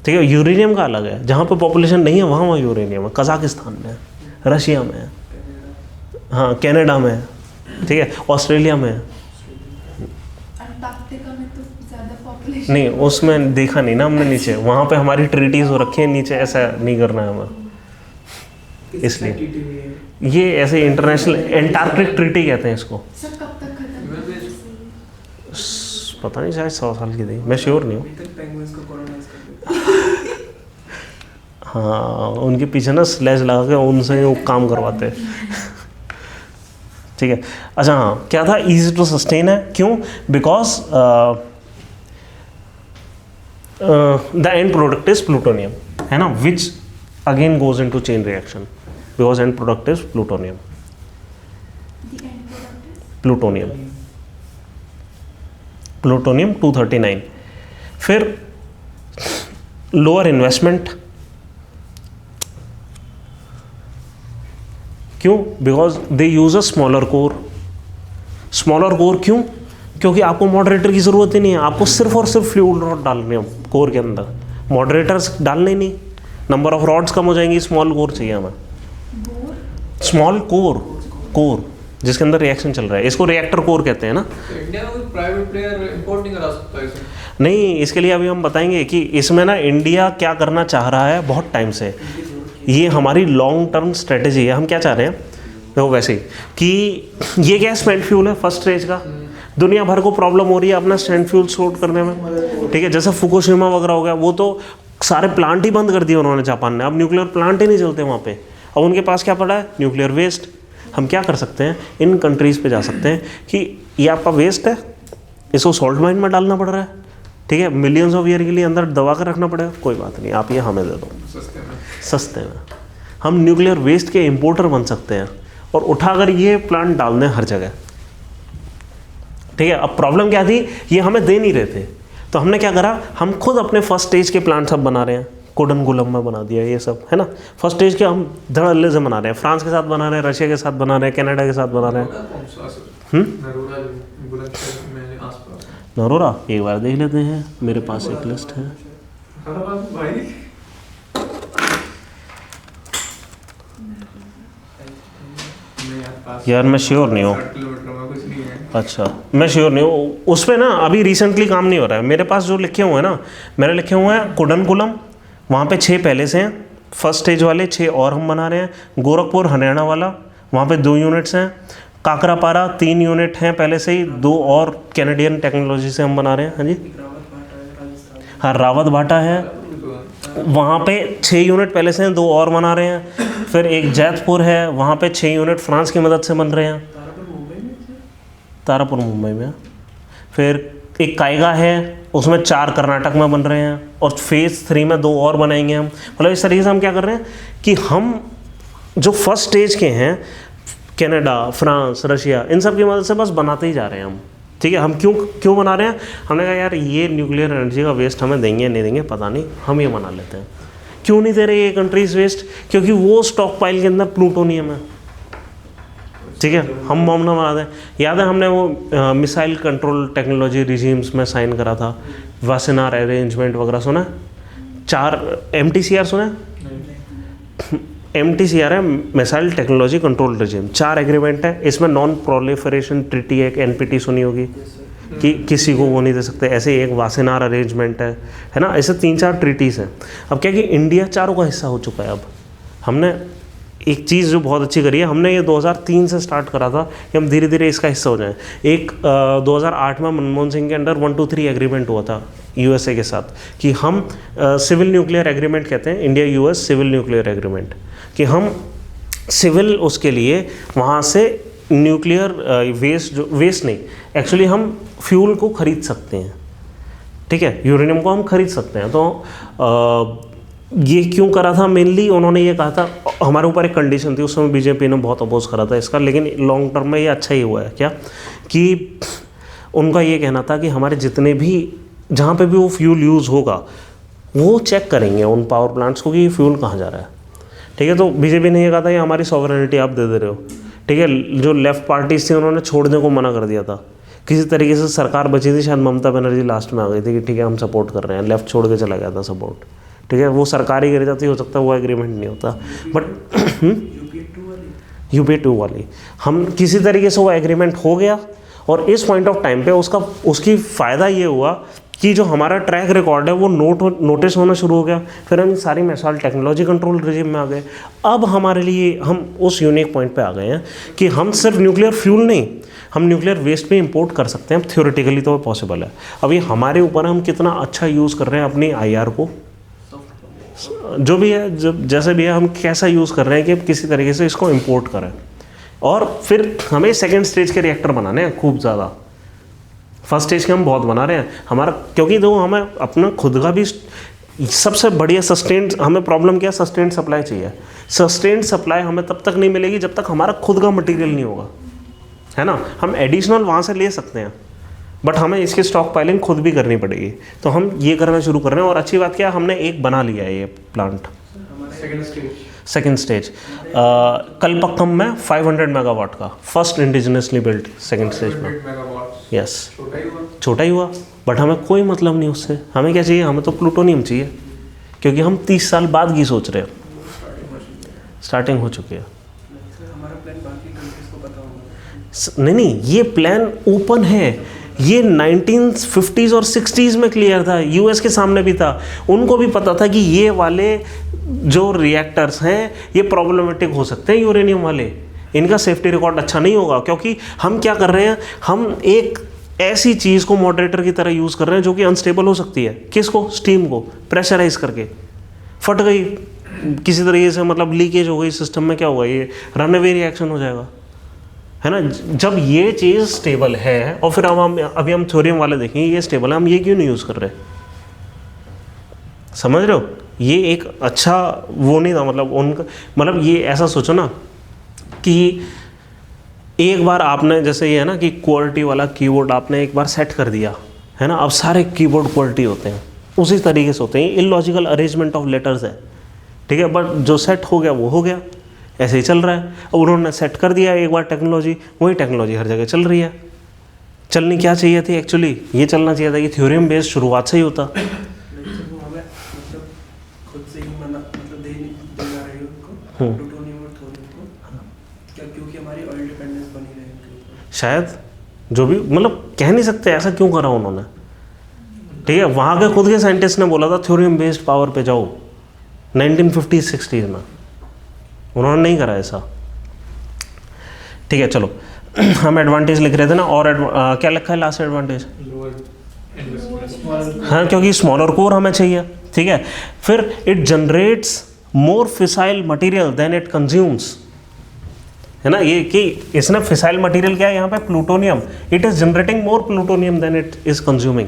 ठीक है, यूरेनियम का अलग है, जहाँ पे पॉपुलेशन नहीं है वहाँ यूरेनियम है। कजाकिस्तान में है, रशिया में है, हाँ, कनाडा में है, ठीक है, ऑस्ट्रेलिया में है। अंटार्कटिका में तो ज़्यादा पॉपुलेशन नहीं, उसमें देखा नहीं ना हमने नीचे, वहाँ पे हमारी ट्रीटीज हो रखी है, नीचे ऐसा नहीं करना है हमें, इसलिए ये ऐसे इंटरनेशनल एंटार्क्टिक ट्रीटी कहते हैं इसको। सर कब तक खत्म होगा? पता नहीं, शायद 100 साल की थी, मैं श्योर नहीं हूँ। हाँ, उनके पीछे ना स्लैश लगा के उनसे वो काम करवाते हैं। ठीक है। अच्छा हाँ, क्या था, इजी टू सस्टेन है, क्यों? Because the end product is plutonium, है ना, which again goes in to chain reaction, because and product is plutonium. The end product is plutonium, plutonium 239। फिर लोअर इन्वेस्टमेंट, क्यों? Because they use a smaller core. Smaller core क्यों? क्योंकि आपको moderator की ज़रूरत ही नहीं है, आपको सिर्फ और सिर्फ फ्लूइड रॉड डालने हैं कोर के अंदर, मॉडरेटर्स डालने नहीं, नंबर ऑफ रॉड्स कम हो जाएंगी, स्मॉल कोर चाहिए हमें, bore. स्मॉल कोर, कोर जिसके अंदर रिएक्शन चल रहा है, इसको रिएक्टर कोर कहते हैं ना। तो इंडिया में कोई प्राइवेट प्लेयर इंपोर्ट नहीं करा सकता इसे? नहीं, इसके लिए अभी हम बताएंगे कि इसमें ना इंडिया क्या करना चाह रहा है बहुत टाइम से, ये हमारी लॉन्ग टर्म स्ट्रेटेजी है। हम क्या चाह रहे हैं, देखो वैसे ही कि ये क्या स्पेंट फ्यूल है फर्स्ट स्टेज का, दुनिया भर को प्रॉब्लम हो रही है अपना स्पेंट फ्यूल सोर्ट करने में, ठीक है, जैसे फुकुशिमा वगैरह हो गया, वो तो सारे प्लांट ही बंद कर दिए उन्होंने जापान ने, अब न्यूक्लियर प्लांट ही नहीं चलते वहाँ पे, अब उनके पास क्या पड़ा है, न्यूक्लियर वेस्ट। हम क्या कर सकते हैं, इन कंट्रीज़ पे जा सकते हैं कि ये आपका वेस्ट है, इसको सॉल्ट माइन में डालना पड़ रहा है, ठीक है, मिलियंस ऑफ ईयर के लिए अंदर दबा कर रखना पड़ेगा, कोई बात नहीं, आप ये हमें दे दो सस्ते में। हम न्यूक्लियर वेस्ट के इम्पोर्टर बन सकते हैं और उठाकर ये प्लांट डाल दें हर जगह, ठीक है। अब प्रॉब्लम क्या थी, ये हमें दे नहीं रहे थे, तो हमने क्या करा, हम खुद अपने फर्स्ट स्टेज के प्लांट सब बना रहे हैं, कोडनकुलम में बना दिया ये सब, है ना, फर्स्ट स्टेज के हम धड़ल्ले से बना रहे हैं, फ्रांस के साथ बना रहे हैं, रशिया के साथ बना रहे हैं, कनाडा के साथ बना रहे हैं। कौन सा सर? नरोरा जो बुलंदशहर में आसपास है। नरोरा एक बार देख लेते हैं, मेरे पास एक लिस्ट है। हाँ भाई, यार मैं श्योर नहीं हूँ, 60 किलोमीटर में कुछ नहीं है। अच्छा मैं श्योर नहीं हूँ उस पर ना, अभी रिसेंटली काम नहीं हो रहा है। मेरे पास जो लिखे हुए हैं ना, मैंने लिखे हुए हैं कुडनकुलम, वहाँ पे 6 पहले से हैं फर्स्ट स्टेज वाले, 6 और हम बना रहे हैं। गोरखपुर हरियाणा वाला, वहाँ पे 2 यूनिट्स हैं। काकरापारा 3 यूनिट हैं पहले से ही, 2 और कैनेडियन टेक्नोलॉजी से हम बना रहे हैं। हाँ जी, हाँ रावत भाटा है, वहाँ पे 6 यूनिट पहले से हैं, 2 और बना रहे हैं। फिर एक जैतपुर है, वहाँ पे 6 यूनिट फ्रांस की मदद से बन रहे हैं। तारापुर मुंबई में। फिर एक कायगा है, उसमें 4 कर्नाटक में बन रहे हैं, और फेज़ 3 में 2 और बनाएंगे हम। मतलब इस तरीके से हम क्या कर रहे हैं कि हम जो फर्स्ट स्टेज के हैं, कनाडा, फ्रांस, रशिया, इन सब की मदद से बस बनाते ही जा रहे हैं हम, ठीक है। हम क्यों बना रहे हैं, हमने कहा यार ये न्यूक्लियर एनर्जी का वेस्ट हमें देंगे नहीं देंगे पता नहीं, हम ये बना लेते हैं। क्यों नहीं दे रहे ये कंट्रीज वेस्ट, क्योंकि वो स्टॉक पाइल के अंदर प्लूटोनियम है, ठीक है, हम बम ना बना दें। याद है हमने वो मिसाइल कंट्रोल टेक्नोलॉजी रिजीम्स में साइन करा था, वासेनार अरेंजमेंट वगैरह सुना, 4 MTCR सुना, MTCR है missile technology control regime, 4 agreement है इसमें। नॉन प्रोलिफरेशन ट्रीटी है, एक NPT सुनी होगी कि किसी को वो नहीं दे सकते, ऐसे एक वासेनार अरेंजमेंट है ना, ऐसे 3-4 ट्रीटीज़ हैं। अब क्या कि इंडिया चारों का हिस्सा हो चुका है। अब हमने एक चीज़ जो बहुत अच्छी करी है, हमने ये 2003 से स्टार्ट करा था कि हम धीरे धीरे इसका हिस्सा हो जाएं। एक 2008 में मनमोहन सिंह के अंडर 1-2-3 एग्रीमेंट हुआ था USA के साथ, कि हम सिविल न्यूक्लियर एग्रीमेंट कहते हैं, India US civil nuclear agreement, कि हम सिविल उसके लिए वहाँ से न्यूक्लियर वेस्ट नहीं, एक्चुअली हम फ्यूल को ख़रीद सकते हैं, ठीक है, यूरेनियम को हम खरीद सकते हैं। तो ये क्यों करा था, मेनली उन्होंने ये कहा था, हमारे ऊपर एक कंडीशन थी उस समय, BJP ने बहुत अपोज करा था इसका, लेकिन लॉन्ग टर्म में ये अच्छा ही हुआ है। क्या कि उनका ये कहना था कि हमारे जितने भी, जहाँ पे भी वो फ्यूल यूज़ होगा, वो चेक करेंगे उन पावर प्लांट्स को कि ये फ्यूल कहाँ जा रहा है, ठीक है। तो BJP ने ये कहा था कि हमारी सॉवरेनिटी आप दे रहे हो, ठीक है। जो लेफ्ट पार्टीज थी उन्होंने छोड़ने को मना कर दिया था, किसी तरीके से सरकार बची थी, शायद ममता बनर्जी लास्ट में आ गई थी कि ठीक है हम सपोर्ट कर रहे हैं, लेफ्ट छोड़ के चला गया था सपोर्ट, ठीक है। वो सरकार ही गिर जाती, हो सकता है वो एग्रीमेंट नहीं होता, बट UP2 वाली हम किसी तरीके से वो एग्रीमेंट हो गया। और इस पॉइंट ऑफ टाइम पे उसकी फ़ायदा ये हुआ कि जो हमारा ट्रैक रिकॉर्ड है वो नोटिस होना शुरू हो गया। फिर हम सारी मिसाइल टेक्नोलॉजी कंट्रोल रिजीम में आ गए। अब हमारे लिए हम उस यूनिक पॉइंट पे आ गए हैं कि हम सिर्फ न्यूक्लियर फ्यूल नहीं, हम न्यूक्लियर वेस्ट भी इंपोर्ट कर सकते हैं। थ्योरेटिकली तो पॉसिबल है। अब ये हमारे ऊपर हम कितना अच्छा यूज़ कर रहे हैं अपनी IR को, जो भी है, जब जैसे भी है, हम कैसा यूज़ कर रहे हैं कि किसी तरीके से इसको इंपोर्ट करें। और फिर हमें सेकंड स्टेज के रिएक्टर बनाने हैं खूब ज़्यादा। फर्स्ट स्टेज के हम बहुत बना रहे हैं हमारा, क्योंकि तो हमें अपना खुद का भी सबसे बढ़िया सस्टेन्ड, हमें प्रॉब्लम क्या है, सस्टेन्ड सप्लाई चाहिए। सस्टेन्ड सप्लाई हमें तब तक नहीं मिलेगी जब तक हमारा खुद का मटेरियल नहीं होगा, है ना। हम एडिशनल वहाँ से ले सकते हैं, बट हमें इसकी स्टॉक पाइलिंग खुद भी करनी पड़ेगी। तो हम ये करना शुरू कर रहे हैं। और अच्छी बात क्या है, हमने एक बना लिया है ये प्लांट, सेकेंड स्टेज कलपक्कम में 500 मेगावाट का first indigenously built second stage में। यस, छोटा ही हुआ, बट हमें कोई मतलब नहीं उससे। हमें क्या चाहिए, हमें तो प्लूटोनियम चाहिए, क्योंकि हम 30 साल बाद की सोच रहे हैं, स्टार्टिंग हो चुकी है। हमारा प्लान बाकी कंट्रीज को पता होगा। नहीं, ये प्लान ओपन है। ये 1950s और 60s में क्लियर था, यूएस के सामने भी था। उनको भी पता था कि ये वाले जो रिएक्टर्स हैं ये प्रॉब्लमेटिक हो सकते हैं, यूरेनियम वाले। इनका सेफ्टी रिकॉर्ड अच्छा नहीं होगा, क्योंकि हम क्या कर रहे हैं, हम एक ऐसी चीज़ को मॉडरेटर की तरह यूज़ कर रहे हैं जो कि अनस्टेबल हो सकती है। किसको, स्टीम को प्रेशराइज करके फट गई किसी तरीके से, मतलब लीकेज हो गई सिस्टम में, क्या होगा, ये रनअवे रिएक्शन हो जाएगा, है ना। जब ये चीज़ स्टेबल है, और फिर अभी हम थ्योरियम वाले देखेंगे, ये स्टेबल है, हम ये क्यों नहीं यूज़ कर रहे, समझ रहे हो। ये एक अच्छा वो नहीं था, मतलब उनका, मतलब ये ऐसा सोचो ना कि एक बार आपने, जैसे ये है ना कि क्वालिटी वाला कीबोर्ड आपने एक बार सेट कर दिया, है ना, अब सारे कीबोर्ड क्वालिटी होते हैं, उसी तरीके से होते हैं। इलॉजिकल अरेंजमेंट ऑफ लेटर्स है, ठीक है, बट जो सेट हो गया वो हो गया, ऐसे ही चल रहा है। अब उन्होंने सेट कर दिया एक बार टेक्नोलॉजी, वही टेक्नोलॉजी हर जगह चल रही है। चलनी क्या चाहिए थी एक्चुअली, ये चलना चाहिए था कि थ्योरम बेस्ड शुरुआत से ही होता। वो हमें मतलब खुद से ही मतलब देना रही उनको प्लूटोनियम और थोरियम को, क्या क्योंकि हमारी ऑयल डिपेंडेंस बनी रहे उनके ऊपर। शायद जो भी, मतलब कह नहीं सकते ऐसा क्यों करा उन्होंने, ठीक है। वहाँ के खुद के साइंटिस्ट ने बोला था थ्योरम बेस्ड पावर पे जाओ, 1950-60s में। उन्होंने नहीं करा ऐसा, ठीक है। चलो हम एडवांटेज लिख रहे थे ना, और क्या लिखा है लास्ट एडवांटेज, हाँ, क्योंकि स्मॉलर कोर हमें चाहिए, ठीक है। फिर it generates more fissile material than it consumes, है ना। ये कि इसने फिसाइल मटेरियल क्या है यहाँ पे, plutonium. It is generating more plutonium than it is consuming.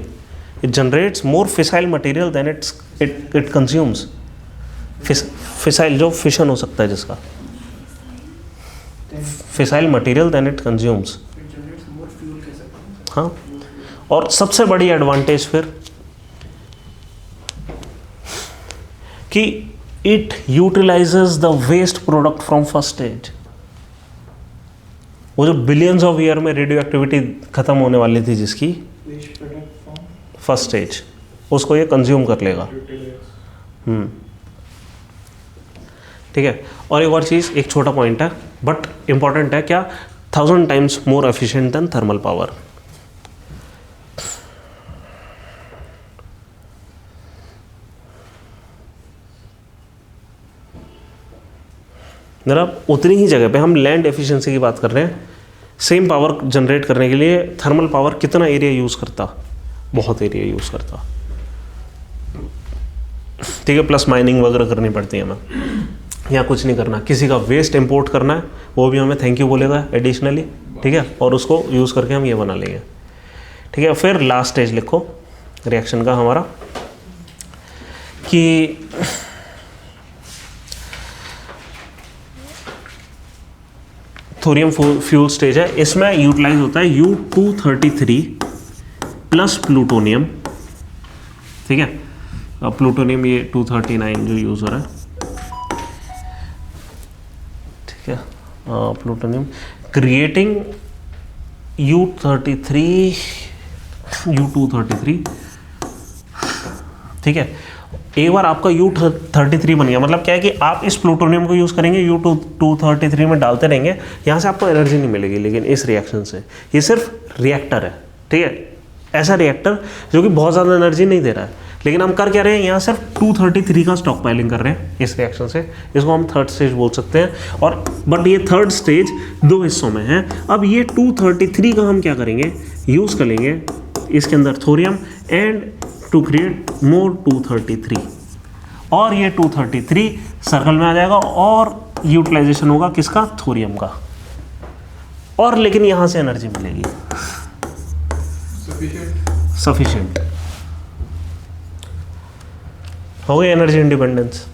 It generates more fissile material than it consumes. Fissile जो फिशन हो सकता है जिसका, fissile material than it consumes, हाँ। और सबसे बड़ी एडवांटेज फिर कि it utilises the waste product from first stage. वो जो बिलियंस ऑफ ईयर में रेडियो एक्टिविटी खत्म होने वाली थी जिसकी फर्स्ट स्टेज, उसको ये कंज्यूम कर लेगा। ठीक है। और एक और चीज़, एक छोटा पॉइंट है बट इंपॉर्टेंट है, क्या, 1000 times more efficient then thermal power. जरा उतनी ही जगह पे हम लैंड एफिशिएंसी की बात कर रहे हैं, सेम पावर जनरेट करने के लिए थर्मल पावर कितना एरिया यूज़ करता, बहुत एरिया यूज़ करता, ठीक है। प्लस माइनिंग वगैरह करनी पड़ती है हमें, यहाँ कुछ नहीं करना। किसी का वेस्ट इंपोर्ट करना है, वो भी हमें थैंक यू बोलेगा एडिशनली, ठीक है, और उसको यूज़ करके हम ये बना लेंगे, ठीक है। फिर लास्ट स्टेज लिखो रिएक्शन का हमारा, कि थोरियम फ्यूल स्टेज है, इसमें यूटिलाइज होता है U-233 प्लस प्लूटोनियम, ठीक है। अब प्लूटोनियम ये 239 जो यूज़ हो रहा है, ठीक है, प्लूटोनियम क्रिएटिंग U-233, ठीक है। एक बार आपका U-33 बन गया, मतलब क्या है कि आप इस प्लूटोनियम को यूज़ करेंगे, U-233 में डालते रहेंगे, यहाँ से आपको एनर्जी नहीं मिलेगी, लेकिन इस रिएक्शन से ये सिर्फ रिएक्टर है, ठीक है, ऐसा रिएक्टर जो कि बहुत ज़्यादा एनर्जी नहीं दे रहा है, लेकिन हम कर क्या रहे हैं, यहाँ सिर्फ 233 का स्टॉक पाइलिंग कर रहे हैं इस रिएक्शन से। इसको हम थर्ड स्टेज बोल सकते हैं, और बट ये थर्ड स्टेज दो हिस्सों में है। अब ये 233 का हम क्या करेंगे, यूज़ करेंगे इसके अंदर thorium and to create more 233, और ये 233 सर्कल में आ जाएगा और यूटिलाइजेशन होगा किसका, थोरियम का, और लेकिन यहाँ से एनर्जी मिलेगी सफिशिएंट। हो गई एनर्जी इंडिपेंडेंस।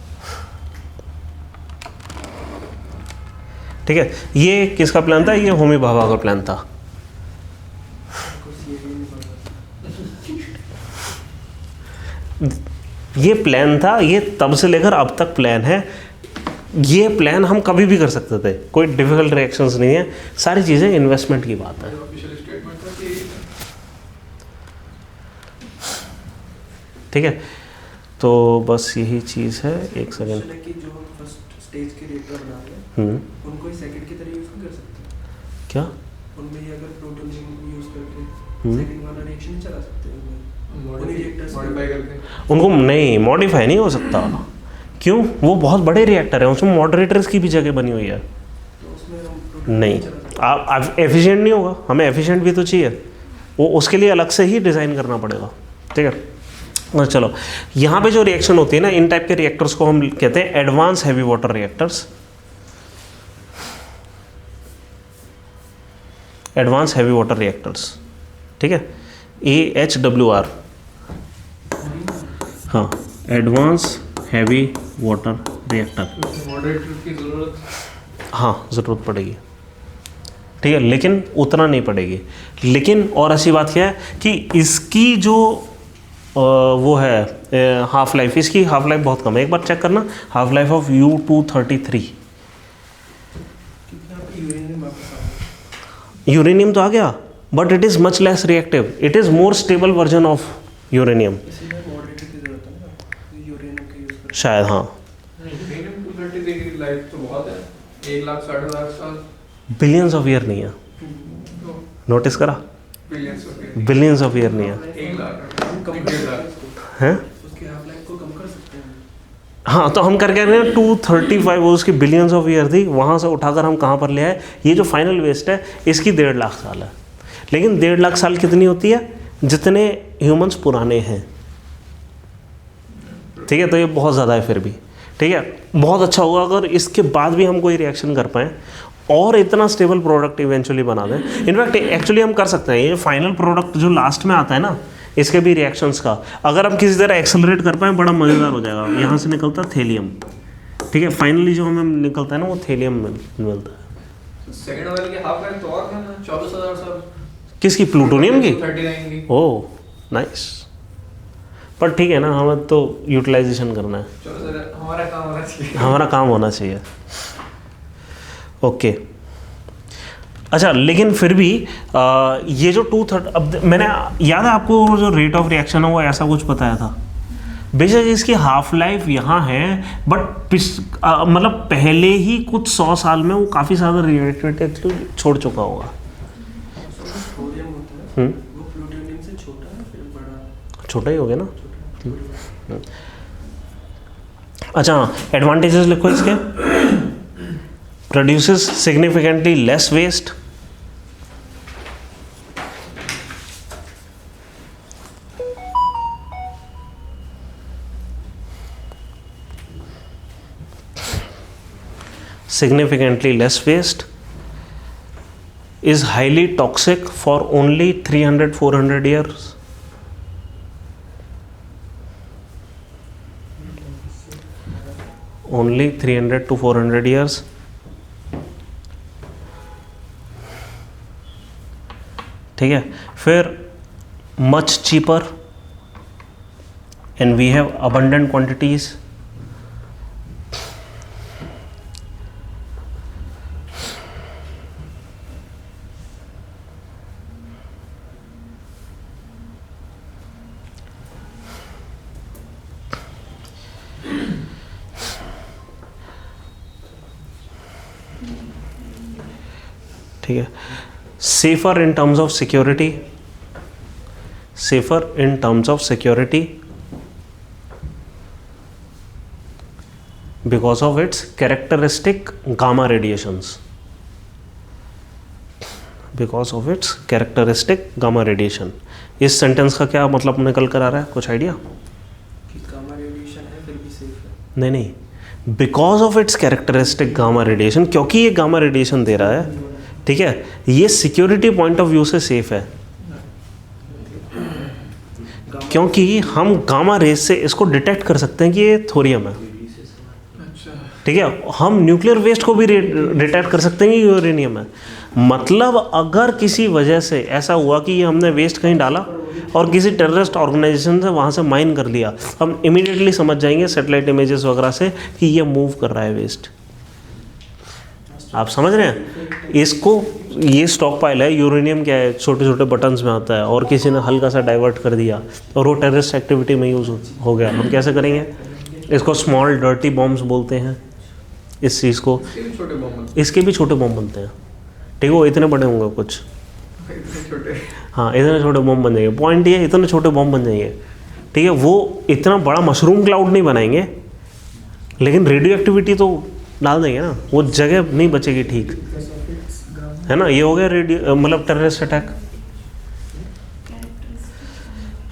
ठीक है, ये किसका प्लान था, ये होमी भाभा का प्लान था। ये प्लान था, ये तब से लेकर अब तक प्लान है। ये प्लान हम कभी भी कर सकते थे, कोई डिफिकल्ट रिएक्शंस नहीं है, सारी चीज़ें इन्वेस्टमेंट की बात है। ऑफिशियल स्टेटमेंट था कि ठीक है, तो बस यही चीज़ है। एक सेकेंड। कि जो हम फर्स्ट स्टेज के रिएक्टर बना रहे हैं उनको ही सेकंड की तरह यूज कर सकते हैं क्या उनमें ही अगर प्लूटोनियम यूज करके सेकंड वाला रिएक्शन नहीं चला सकते हैं मॉडिफाई करके। उनको नहीं, मॉडिफाई नहीं हो सकता। क्यों, वो बहुत बड़े रिएक्टर हैं, उसमें मॉडरेटर्स की भी जगह बनी हुई है। तो उसमें हम प्लूटोनियम नहीं, चला सकते आप एफिशिएंट नहीं होगा, हमें एफिशिएंट भी तो चाहिए, वो उसके लिए अलग से ही डिज़ाइन करना पड़ेगा। ठीक है, चलो यहाँ पे जो रिएक्शन होती है ना, इन टाइप के रिएक्टर्स को हम कहते हैं advance heavy water reactors. Advance heavy water reactors, ठीक है, AHWR। हाँ, advance heavy water reactor. Moderator की जरूरत हाँ, ज़रूरत पड़ेगी, ठीक है, लेकिन उतना नहीं पड़ेगी। लेकिन और ऐसी बात क्या है कि इसकी जो वो है हाफ लाइफ, इसकी हाफ लाइफ बहुत कम है। एक बार चेक करना, हाफ लाइफ ऑफ U-233। क्योंकि यहाँ पे यूरेनियम वापस आ गया यूरेनियम तो आ गया, but it is much less reactive, it is more stable version of uranium इसीलिए मॉडरेटर की जरूरत है ना, यूरेनियम का यूज कर शायद। हाँ, यूरेनियम 233 की लाइफ तो बहुत है, 1 लाख 60 लाख साल, बिलियंस ऑफ ईयर नहीं है, तो नोटिस करा, billions of year, billions of year नहीं है। 1 लाख हम कम कर सकते हैं उसको, हैं? उसकी हाफ लाइफ को कम कर सकते हैं। हाँ, तो हम कर कह रहे हैं 235 वो उसकी बिलियंस ऑफ ईयर थी, वहाँ से उठाकर हम कहाँ पर ले आए। ये जो फाइनल वेस्ट है इसकी 1.5 लाख साल है, लेकिन 1.5 लाख साल कितनी होती है, जितने ह्यूमंस पुराने हैं। ठीक है, तो ये बहुत ज़्यादा है फिर भी। ठीक है, बहुत अच्छा होगा अगर इसके बाद भी हम कोई रिएक्शन कर पाएँ और इतना स्टेबल प्रोडक्ट इवेंचुअली बना दें। इनफैक्ट एक्चुअली हम कर सकते हैं, ये फाइनल प्रोडक्ट जो लास्ट में आता है ना, इसके भी रिएक्शंस का अगर हम किसी तरह एक्सेलरेट कर पाएँ, बड़ा मज़ेदार हो जाएगा। यहाँ से निकलता है थेलियम, ठीक है, फाइनली जो हमें निकलता है ना वो थेलियम मिलता है। सेकंड वाले की हाफ लाइफ तो और है ना, 24,000 साल। किसकी, प्लूटोनियम की? 39 की। ओह नाइस, पर ठीक है ना, हमें तो यूटिलाइजेशन करना है, चलो सर, हमारा काम होना चाहिए। हमारा काम होना चाहिए। ओके, अच्छा, लेकिन फिर भी ये जो 230, अब मैंने याद है आपको वो जो रेट ऑफ रिएक्शन है वो ऐसा कुछ बताया था। बेशक इसकी हाफ लाइफ यहाँ है, बट मतलब पहले ही कुछ 100 साल में वो काफ़ी ज़्यादा रिएक्टिविटी छोड़ चुका होगा। थोरियम होता है वो प्लूटोनियम से छोटा है, फिर बड़ा, छोटा ही हो गया ना। छोटा। अच्छा, एडवांटेजेस लिखो इसके। Produces significantly less waste, significantly less waste, is highly toxic for only 300-400 years, only 300 to 400 years, ठीक है। फिर much cheaper and we have abundant quantities, ठीक है। Safer in terms of security, safer in terms of security because of its characteristic gamma radiations, because of its characteristic gamma radiation. इस sentence का क्या मतलब निकल कर आ रहा है, कुछ आइडिया? कि गामा रेडिएशन है फिर भी सेफ है। नहीं नहीं, because of its characteristic gamma radiation, क्योंकि ये गामा रेडिएशन दे रहा है, ठीक है, ये सिक्योरिटी पॉइंट ऑफ व्यू से सेफ है, क्योंकि हम गामा रेस से इसको डिटेक्ट कर सकते हैं कि ये थोरियम है, ठीक है, हम न्यूक्लियर वेस्ट को भी डिटेक्ट कर सकते हैं कि यूरेनियम है। मतलब अगर किसी वजह से ऐसा हुआ कि ये हमने वेस्ट कहीं डाला और किसी टेररिस्ट ऑर्गेनाइजेशन से वहाँ से माइन कर लिया, हम इमीडिएटली समझ जाएंगे सैटेलाइट इमेजेस वगैरह से कि ये मूव कर रहा है वेस्ट। आप समझ रहे हैं इसको? ये स्टॉक पाइल है, यूरेनियम क्या है, छोटे छोटे बटन्स में आता है और किसी ने हल्का सा डाइवर्ट कर दिया और वो टेररिस्ट एक्टिविटी में यूज़ हो गया। हम कैसे करेंगे इसको? स्मॉल डर्टी बॉम्ब्स बोलते हैं इस चीज़ को। इसके भी छोटे बॉम्ब बनते हैं, ठीक है, वो इतने बड़े होंगे कुछ, हाँ इतने छोटे बॉम्ब बन जाएंगे। पॉइंट ये इतने छोटे बॉम्ब बन जाएंगे, ठीक है, वो इतना बड़ा मशरूम क्लाउड नहीं बनाएंगे, लेकिन रेडियो एक्टिविटी तो डाल देंगे ना, वो जगह नहीं बचेगी, ठीक है ना। ये हो गया रेडियो मतलब टेररिस्ट अटैक।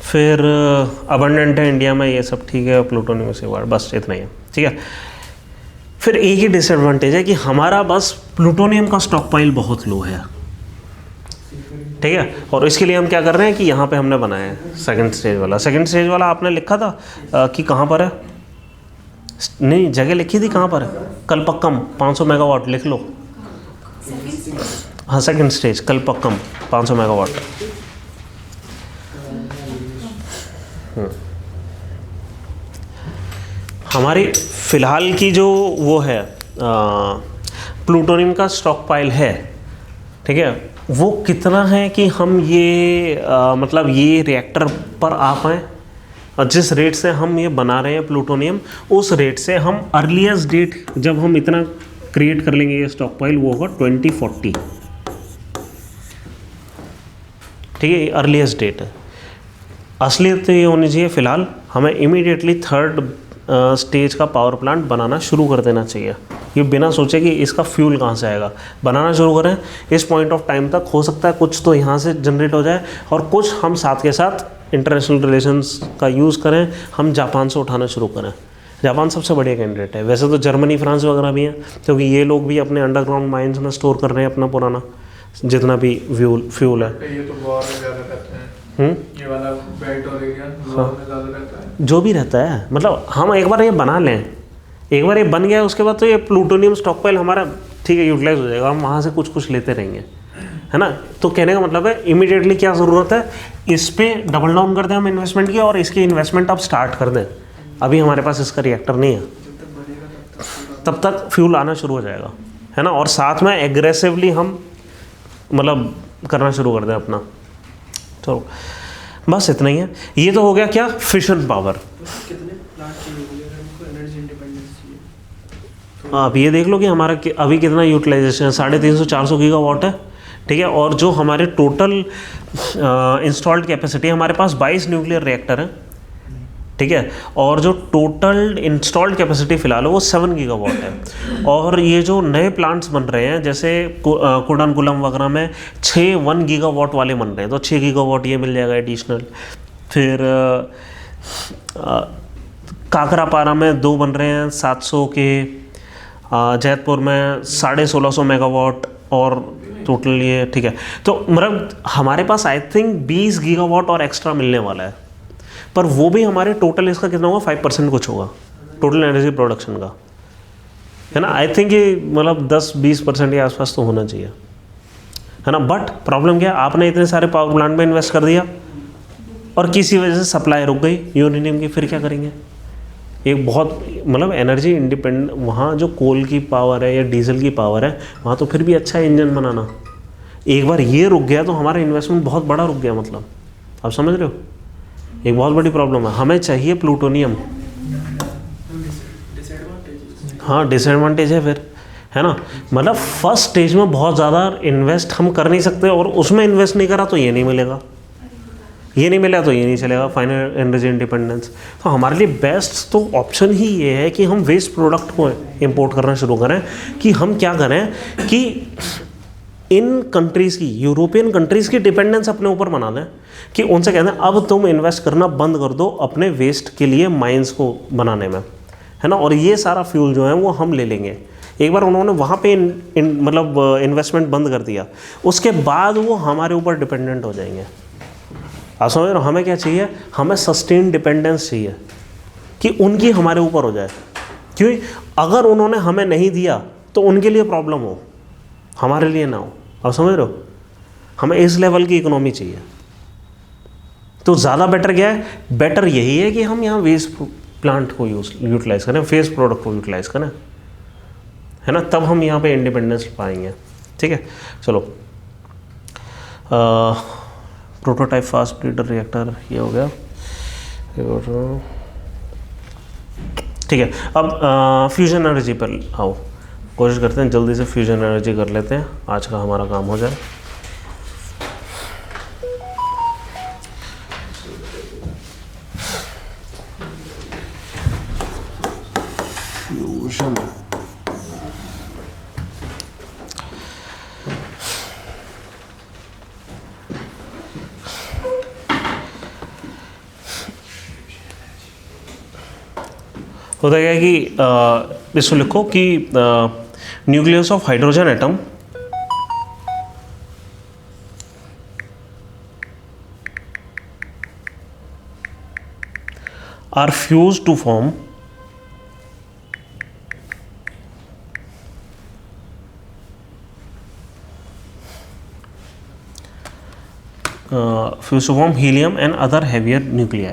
फिर अबंडेंट है इंडिया में, ये सब ठीक है, प्लूटोनियम से वार, बस इतना ही है, ठीक है। फिर एक ही डिसएडवांटेज है कि हमारा बस प्लूटोनियम का स्टॉक पाइल बहुत लो है, ठीक है, और इसके लिए हम क्या कर रहे हैं कि यहाँ पे हमने बनाया है सेकंड स्टेज वाला। सेकंड स्टेज वाला आपने लिखा था कि कहाँ पर है? नहीं, जगह लिखी थी कहाँ पर है? कल्पक्कम 500 मेगावाट लिख लो। हाँ सेकंड स्टेज कल्पक्कम 500 मेगावाट। हमारी फ़िलहाल की जो वो है प्लूटोनियम का स्टॉक पाइल है, ठीक है, वो कितना है कि हम ये मतलब ये रिएक्टर पर आ पाएँ, और जिस रेट से हम ये बना रहे हैं प्लूटोनियम, उस रेट से हम अर्लीस्ट डेट जब हम इतना क्रिएट कर लेंगे ये स्टॉक पाइल, वो होगा 2040, ठीक है, ये अर्लीस्ट डेट है। असलियत तो ये होनी चाहिए फ़िलहाल हमें इमीडिएटली थर्ड स्टेज का पावर प्लांट बनाना शुरू कर देना चाहिए। ये बिना सोचे कि इसका फ्यूल कहाँ से आएगा, बनाना शुरू करें। इस पॉइंट ऑफ टाइम तक हो सकता है कुछ तो यहाँ से जनरेट हो जाए, और कुछ हम साथ के साथ इंटरनेशनल रिलेशंस का यूज़ करें, हम जापान से उठाना शुरू करें। जापान सबसे बढ़िया कैंडिडेट है, वैसे तो जर्मनी फ्रांस वगैरह भी हैं, क्योंकि ये लोग भी अपने अंडरग्राउंड माइंस में स्टोर कर रहे हैं अपना पुराना जितना भी फ्यूल है। ये तो वॉर में ज़्यादा रहते हैं, ये वाला बेल्ट और एरिया वॉर में ज़्यादा रहता है, जो भी रहता है। मतलब हम एक बार ये बना लें, एक बार ये बन गया, उसके बाद तो ये प्लूटोनियम स्टॉक पाइल हमारा ठीक है यूटिलाइज हो जाएगा, हम वहाँ से कुछ कुछ लेते रहेंगे, है ना। तो कहने का मतलब है इमीडिएटली क्या ज़रूरत है, इस पर डबल डाउन कर दें हम इन्वेस्टमेंट की, और इसकी इन्वेस्टमेंट अब स्टार्ट कर दें। अभी हमारे पास इसका रिएक्टर नहीं है, तब तक फ्यूल आना शुरू हो जाएगा, है ना, और साथ में एग्रेसिवली हम मतलब करना शुरू कर दें अपना। तो बस इतना ही है। ये तो हो गया क्या, फिशन पावर। कितने प्लांट चाहिए अगर हमको एनर्जी इंडिपेंडेंस चाहिए? आप ये देख लो कि हमारा अभी कितना यूटिलाइजेशन है, 350-400 गीगावाट है, ठीक है, और जो हमारे टोटल इंस्टॉल्ड कैपेसिटी है, हमारे पास 22 न्यूक्लियर रिएक्टर है, ठीक है, और जो टोटल इंस्टॉल्ड कैपेसिटी फ़िलहाल है वो 7 गीगावाट है। और ये जो नए प्लांट्स बन रहे हैं, जैसे कुडानकुलम वगैरह में 6 1 गीगावाट वाले बन रहे हैं, तो 6 गीगावाट ये मिल जाएगा एडिशनल। फिर काकरापारा में 2 बन रहे हैं 700 के, जैतपुर में 1650 मेगावाट, और टोटल ये ठीक है। तो मतलब हमारे पास आई थिंक 20 गीगावाट और एक्स्ट्रा मिलने वाला है, पर वो भी हमारे टोटल इसका कितना होगा, 5% कुछ होगा टोटल एनर्जी प्रोडक्शन का, है ना। आई थिंक ये मतलब 10-20% के आसपास तो होना चाहिए, है ना। बट प्रॉब्लम क्या है, आपने इतने सारे पावर प्लांट में इन्वेस्ट कर दिया और किसी वजह से सप्लाई रुक गई यूरेनियम की, फिर क्या करेंगे? एक बहुत मतलब एनर्जी इंडिपेंडेंट, वहाँ जो कोल की पावर है या डीजल की पावर है, वहाँ तो फिर भी अच्छा इंजन बनाना। एक बार ये रुक गया तो हमारा इन्वेस्टमेंट बहुत बड़ा रुक गया, मतलब आप समझ रहे हो, एक बहुत बड़ी प्रॉब्लम है। हमें चाहिए प्लूटोनियम, हाँ डिसएडवांटेज है फिर, है ना। मतलब फर्स्ट स्टेज में बहुत ज़्यादा इन्वेस्ट हम कर नहीं सकते, और उसमें इन्वेस्ट नहीं करा तो ये नहीं मिलेगा, ये नहीं मिला तो ये नहीं चलेगा, फाइनल एनर्जी इंडिपेंडेंस। तो हमारे लिए बेस्ट तो ऑप्शन ही ये है कि हम वेस्ट प्रोडक्ट को इंपोर्ट करना शुरू करें। कि हम क्या करें कि इन कंट्रीज़ की, यूरोपियन कंट्रीज़ की डिपेंडेंस अपने ऊपर बना दें, कि उनसे कहते हैं अब तुम इन्वेस्ट करना बंद कर दो अपने वेस्ट के लिए माइंस को बनाने में, है ना। और ये सारा फ्यूल जो है वो हम ले लेंगे। एक बार उन्होंने वहाँ पे मतलब इन्वेस्टमेंट बंद कर दिया, उसके बाद वो हमारे ऊपर डिपेंडेंट हो जाएंगे। आप समझ रहे हो, हमें क्या चाहिए, हमें सस्टेन डिपेंडेंस चाहिए कि उनकी हमारे ऊपर हो जाए। क्योंकि अगर उन्होंने हमें नहीं दिया तो उनके लिए प्रॉब्लम हो, हमारे लिए ना हो। आप समझ रहे हो, हमें इस लेवल की इकोनॉमी चाहिए। तो ज़्यादा बेटर क्या है, बेटर यही है कि हम यहाँ वेस्ट प्लांट को यूटिलाइज करें, वेस्ट प्रोडक्ट को यूटिलाइज करें, है ना, तब हम यहाँ पे इंडिपेंडेंस पाएंगे। ठीक है, चलो प्रोटोटाइप फास्ट ब्रीडर रिएक्टर ये हो गया। ठीक है, अब फ्यूजन एनर्जी पर आओ, कोशिश करते हैं जल्दी से फ्यूजन एनर्जी कर लेते हैं, आज का हमारा काम हो जाए। फ्यूजन होता क्या है कि इसको लिखो कि nucleus of hydrogen atom are fused to form helium and other heavier nuclei.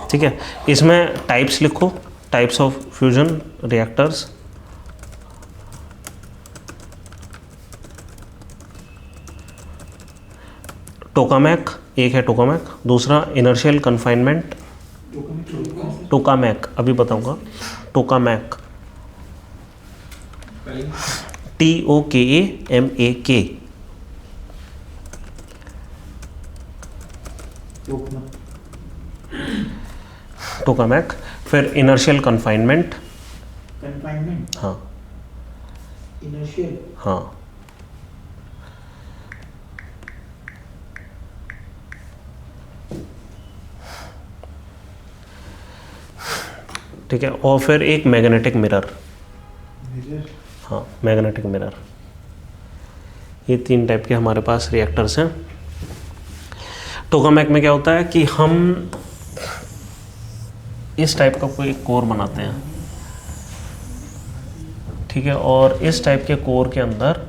ठीक है, इसमें टाइप्स लिखो, types of fusion reactors. Tokamak एक है, टोकामैक। दूसरा इनर्शियल कन्फाइनमेंट, टोकामैक अभी बताऊंगा। Tokamak TOKAMAK, tokamak. फिर इनर्शियल कन्फाइनमेंट, हाँ इनर्शियल, हाँ। ठीक है, और फिर एक मैग्नेटिक मिरर, हाँ मैग्नेटिक मिरर। ये 3 टाइप के हमारे पास रिएक्टर्स हैं। टोकामैक में क्या होता है कि हम इस टाइप का कोई कोर बनाते हैं, ठीक है, और इस टाइप के कोर के अंदर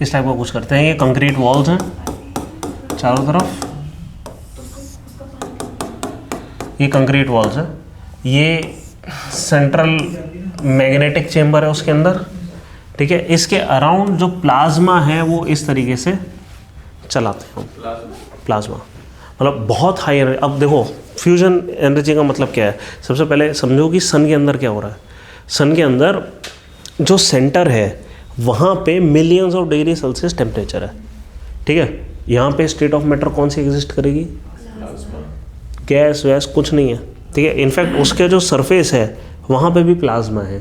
इस टाइप का कुछ करते हैं। ये कंक्रीट वॉल्स हैं चारों तरफ, ये कंक्रीट वॉल्स है। ये सेंट्रल मैग्नेटिक चेम्बर है उसके अंदर, ठीक है। इसके अराउंड जो प्लाज्मा है वो इस तरीके से चलाते हैं। प्लाज्मा मतलब बहुत हाई एनर्जी। अब देखो फ्यूजन एनर्जी का मतलब क्या है, सबसे पहले समझो कि सन के अंदर क्या हो रहा है। सन के अंदर जो सेंटर है वहाँ पे millions of degree Celsius temperature है, ठीक है। यहाँ पे स्टेट ऑफ मैटर कौन सी एग्जिस्ट करेगी, गैस वैस कुछ नहीं है, ठीक है। इनफैक्ट उसके जो सरफेस है वहाँ पे भी प्लाज्मा है,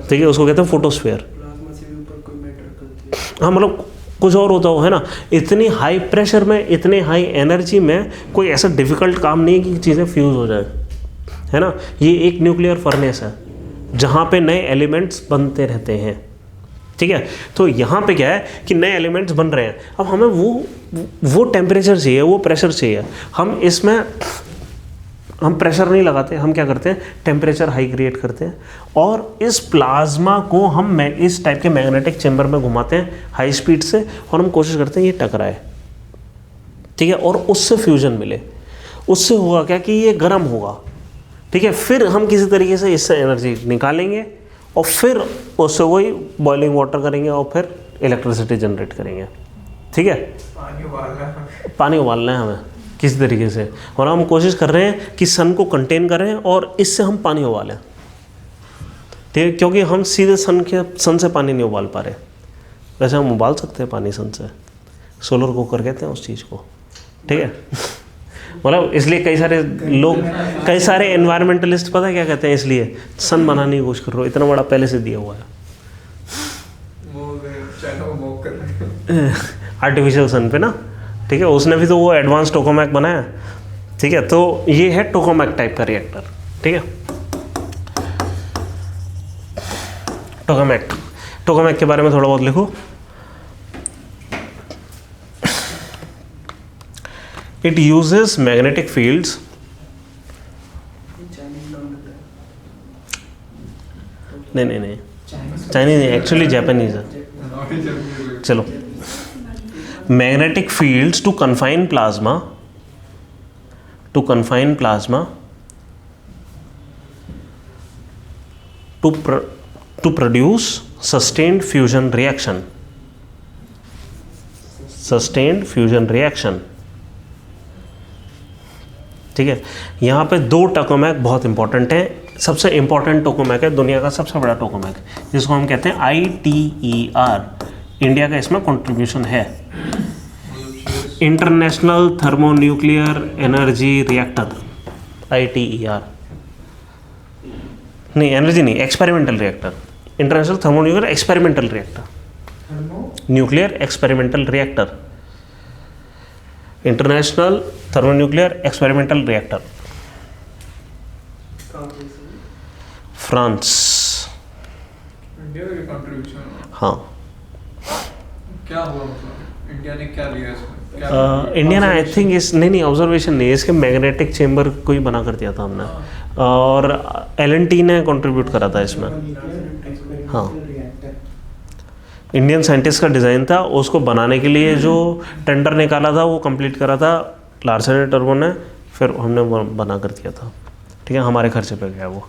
ठीक है, उसको कहते हैं फोटोस्फीयर। प्लाज्मा से भी ऊपर कोई मैटर करती है, हाँ मतलब कुछ और होता हो, है ना। इतनी हाई प्रेशर में, इतने हाई एनर्जी में कोई ऐसा डिफ़िकल्ट काम नहीं है कि चीज़ें फ्यूज़ हो जाए, है ना। ये एक न्यूक्लियर फर्नेस है जहाँ पे नए एलिमेंट्स बनते रहते हैं, ठीक है। तो यहाँ पे क्या है कि नए एलिमेंट्स बन रहे हैं। अब हमें वो टेम्परेचर चाहिए, वो प्रेशर चाहिए। हम प्रेशर नहीं लगाते, हम क्या करते हैं, टेम्परेचर हाई क्रिएट करते हैं और इस प्लाज्मा को हम इस टाइप के मैग्नेटिक चैम्बर में घुमाते हैं हाई स्पीड से, और हम कोशिश करते हैं ये टकराए, ठीक है, और उससे फ्यूजन मिले। उससे होगा क्या कि ये गर्म होगा, ठीक है। फिर हम किसी तरीके से इससे एनर्जी निकालेंगे और फिर उससे वही बॉइलिंग वाटर करेंगे और फिर इलेक्ट्रिसिटी जनरेट करेंगे, ठीक है। पानी उबालना है हमें किसी तरीके से, और हम कोशिश कर रहे हैं कि सन को कंटेन करें और इससे हम पानी उबालें, ठीक है। क्योंकि हम सीधे सन से पानी नहीं उबाल पा रहे। वैसे हम उबाल सकते हैं पानी सन से, सोलर कुकर कहते हैं उस चीज़ को, ठीक है। मतलब इसलिए कई सारे लोग, कई सारे एनवायरमेंटलिस्ट पता है क्या कहते हैं, इसलिए सन बनाने की कोशिश कर रहे हो, इतना बड़ा पहले से दिया हुआ है वो चाइना में मॉक कर रहे हैं। आर्टिफिशियल सन पे ना, ठीक है, उसने भी तो वो एडवांस टोकामैक बनाया, ठीक है। तो ये है टोकामैक टाइप का रिएक्टर, ठीक है। टोकामैक के बारे में थोड़ा बहुत लिखो। It uses magnetic fields, Chinese नाम लग रहा नहीं चाइनीज नहीं, एक्चुअली जापानीज है। चलो, magnetic fields to confine plasma, to produce sustained fusion reaction, ठीक है। यहाँ पे दो टोकामैक बहुत इंपॉर्टेंट है। सबसे इंपॉर्टेंट टोकामैक है दुनिया का सबसे बड़ा टोकामैक, जिसको हम कहते हैं ITER। इंडिया का इसमें कंट्रीब्यूशन है, international thermonuclear energy reactor, ITER। नहीं, एनर्जी नहीं, experimental reactor, international thermonuclear experimental reactor, nuclear experimental reactor, international thermonuclear experimental reactor, France. India का कंट्रीब्यूशन, हाँ, क्या हुआ मतलब इंडिया ने क्या लिया इसमें? इंडिया ने आई थिंक इस नहीं ऑब्जर्वेशन नहीं, इसके मैग्नेटिक चेम्बर को ही बना कर दिया था हमने, और LNT ने कंट्रीब्यूट करा था इसमें। हाँ, इंडियन साइंटिस्ट का डिज़ाइन था, उसको बनाने के लिए जो टेंडर निकाला था वो कंप्लीट करा था लार्सन एंड टर्बो ने, फिर हमने बना कर दिया था, ठीक है, हमारे खर्चे पे गया वो,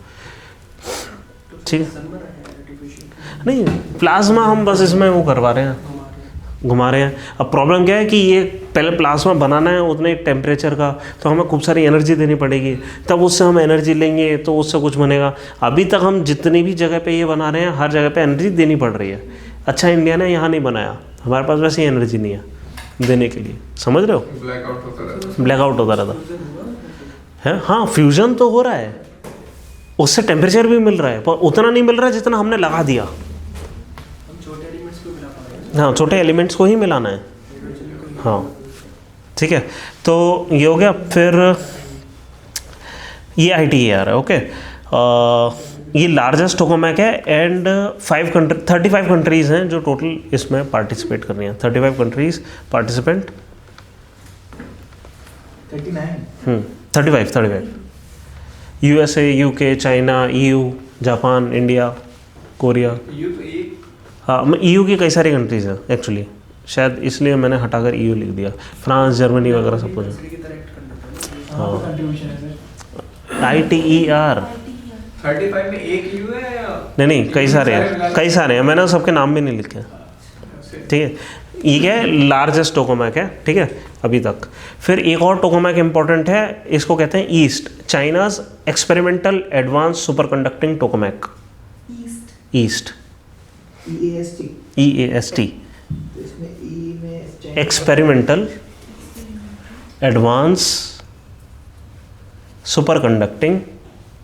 ठीक है। नहीं, प्लाज्मा हम बस इसमें वो करवा रहे हैं, घुमा रहे हैं। अब प्रॉब्लम क्या है कि ये पहले प्लाज्मा बनाना है उतने टेम्परेचर का, तो हमें खूब सारी एनर्जी देनी पड़ेगी, तब उससे हम एनर्जी लेंगे तो उससे कुछ बनेगा। अभी तक हम जितनी भी जगह पे ये बना रहे हैं, हर जगह पे एनर्जी देनी पड़ रही है। अच्छा, इंडिया ने यहाँ नहीं बनाया, हमारे पास वैसे ही एनर्जी नहीं है देने के लिए, समझ रहे हो, ब्लैकआउट होता रहता है। हाँ, फ्यूजन तो हो रहा है, उससे टेम्परेचर भी मिल रहा है, पर उतना नहीं मिल रहा है जितना हमने लगा दिया। हाँ, छोटे एलिमेंट्स को ही मिलाना है। हाँ, ठीक है, तो ये हो गया। फिर ये ITER है, ओके। ये लार्जेस्ट टोकामैक है, एंड 35 कंट्रीज़ हैं जो टोटल इसमें पार्टिसिपेट कर रही हैं। 35 countries participant, 35 USA, UK, China, EU, Japan, India, Korea. हाँ, EU की कई सारी कंट्रीज़ हैं एक्चुअली, शायद इसलिए मैंने हटाकर EU लिख दिया। फ्रांस, जर्मनी वगैरह सब कुछ है। हाँ, ITER 35 में एक EU है या? नहीं, कई सारे हैं, मैंने सबके नाम भी नहीं लिखे, ठीक है। ये क्या है, लार्जेस्ट टोकामैक है, ठीक है, अभी तक। फिर एक और टोकामैक इंपॉर्टेंट है, इसको कहते हैं east, China's experimental advance super conducting tokamak, east, EAST, experimental advance super conducting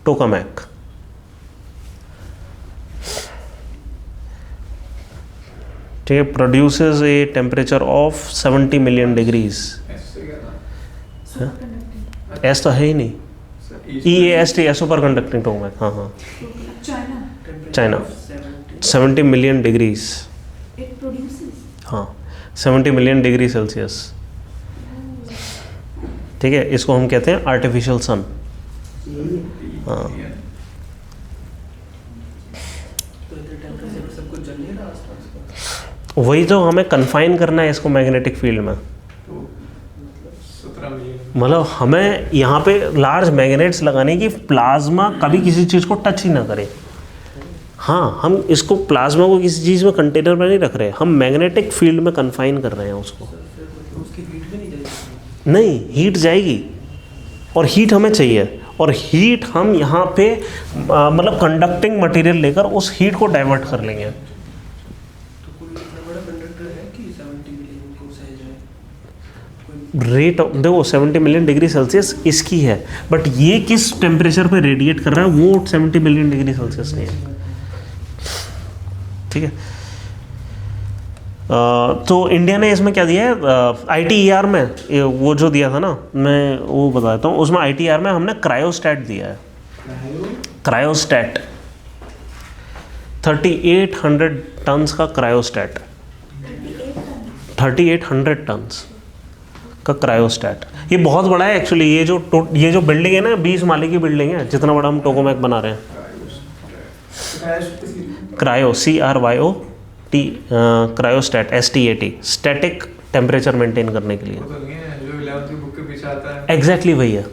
tokamak. ठीक है, produces a temperature of 70 million degrees. S तो है ही नहीं, EAST है सुपर कंडक्टिंग टोकामैक। हाँ हाँ, चाइना 70 मिलियन डिग्रीज, हाँ 70 मिलियन डिग्री सेल्सियस, ठीक है। इसको हम कहते हैं आर्टिफिशियल सन। हाँ, वही तो हमें कन्फाइन करना है इसको मैग्नेटिक फील्ड में। मतलब हमें यहाँ पे लार्ज मैग्नेट्स लगाने की, प्लाज्मा कभी किसी चीज़ को टच ही ना करे। हाँ, हम इसको प्लाज्मा को किसी चीज़ में कंटेनर में नहीं रख रहे, हम मैग्नेटिक फील्ड में कन्फाइन कर रहे हैं उसको। नहीं, हीट जाएगी, और हीट हमें चाहिए, और हीट हम यहाँ पे मतलब कंडक्टिंग मटेरियल लेकर उस हीट को डाइवर्ट कर लेंगे। रेट देखो 70 मिलियन डिग्री सेल्सियस इसकी है, बट ये किस टेम्परेचर पे रेडिएट कर रहा है वो 70 मिलियन डिग्री सेल्सियस नहीं है। ठीक है, तो इंडिया ने इसमें क्या दिया है, ITER में वो जो दिया था ना, मैं वो बताता हूँ, उसमें ITER में हमने क्रायोस्टैट दिया है। क्रायोस्टैट 3800 टन्स का क्रायोस्टैट, 3800 टन्स का क्रायोस्टैट। ये बहुत बड़ा है एक्चुअली। ये जो बिल्डिंग है ना 20 माले की बिल्डिंग है, जितना बड़ा हम टोकोमैक बना रहे हैं। Cryo CRYOT cryostat STAT, static temperature maintain करने के लिए। वो तो नहीं है जो 11th की बुक के पीछे आता है। एग्जैक्टली वही है,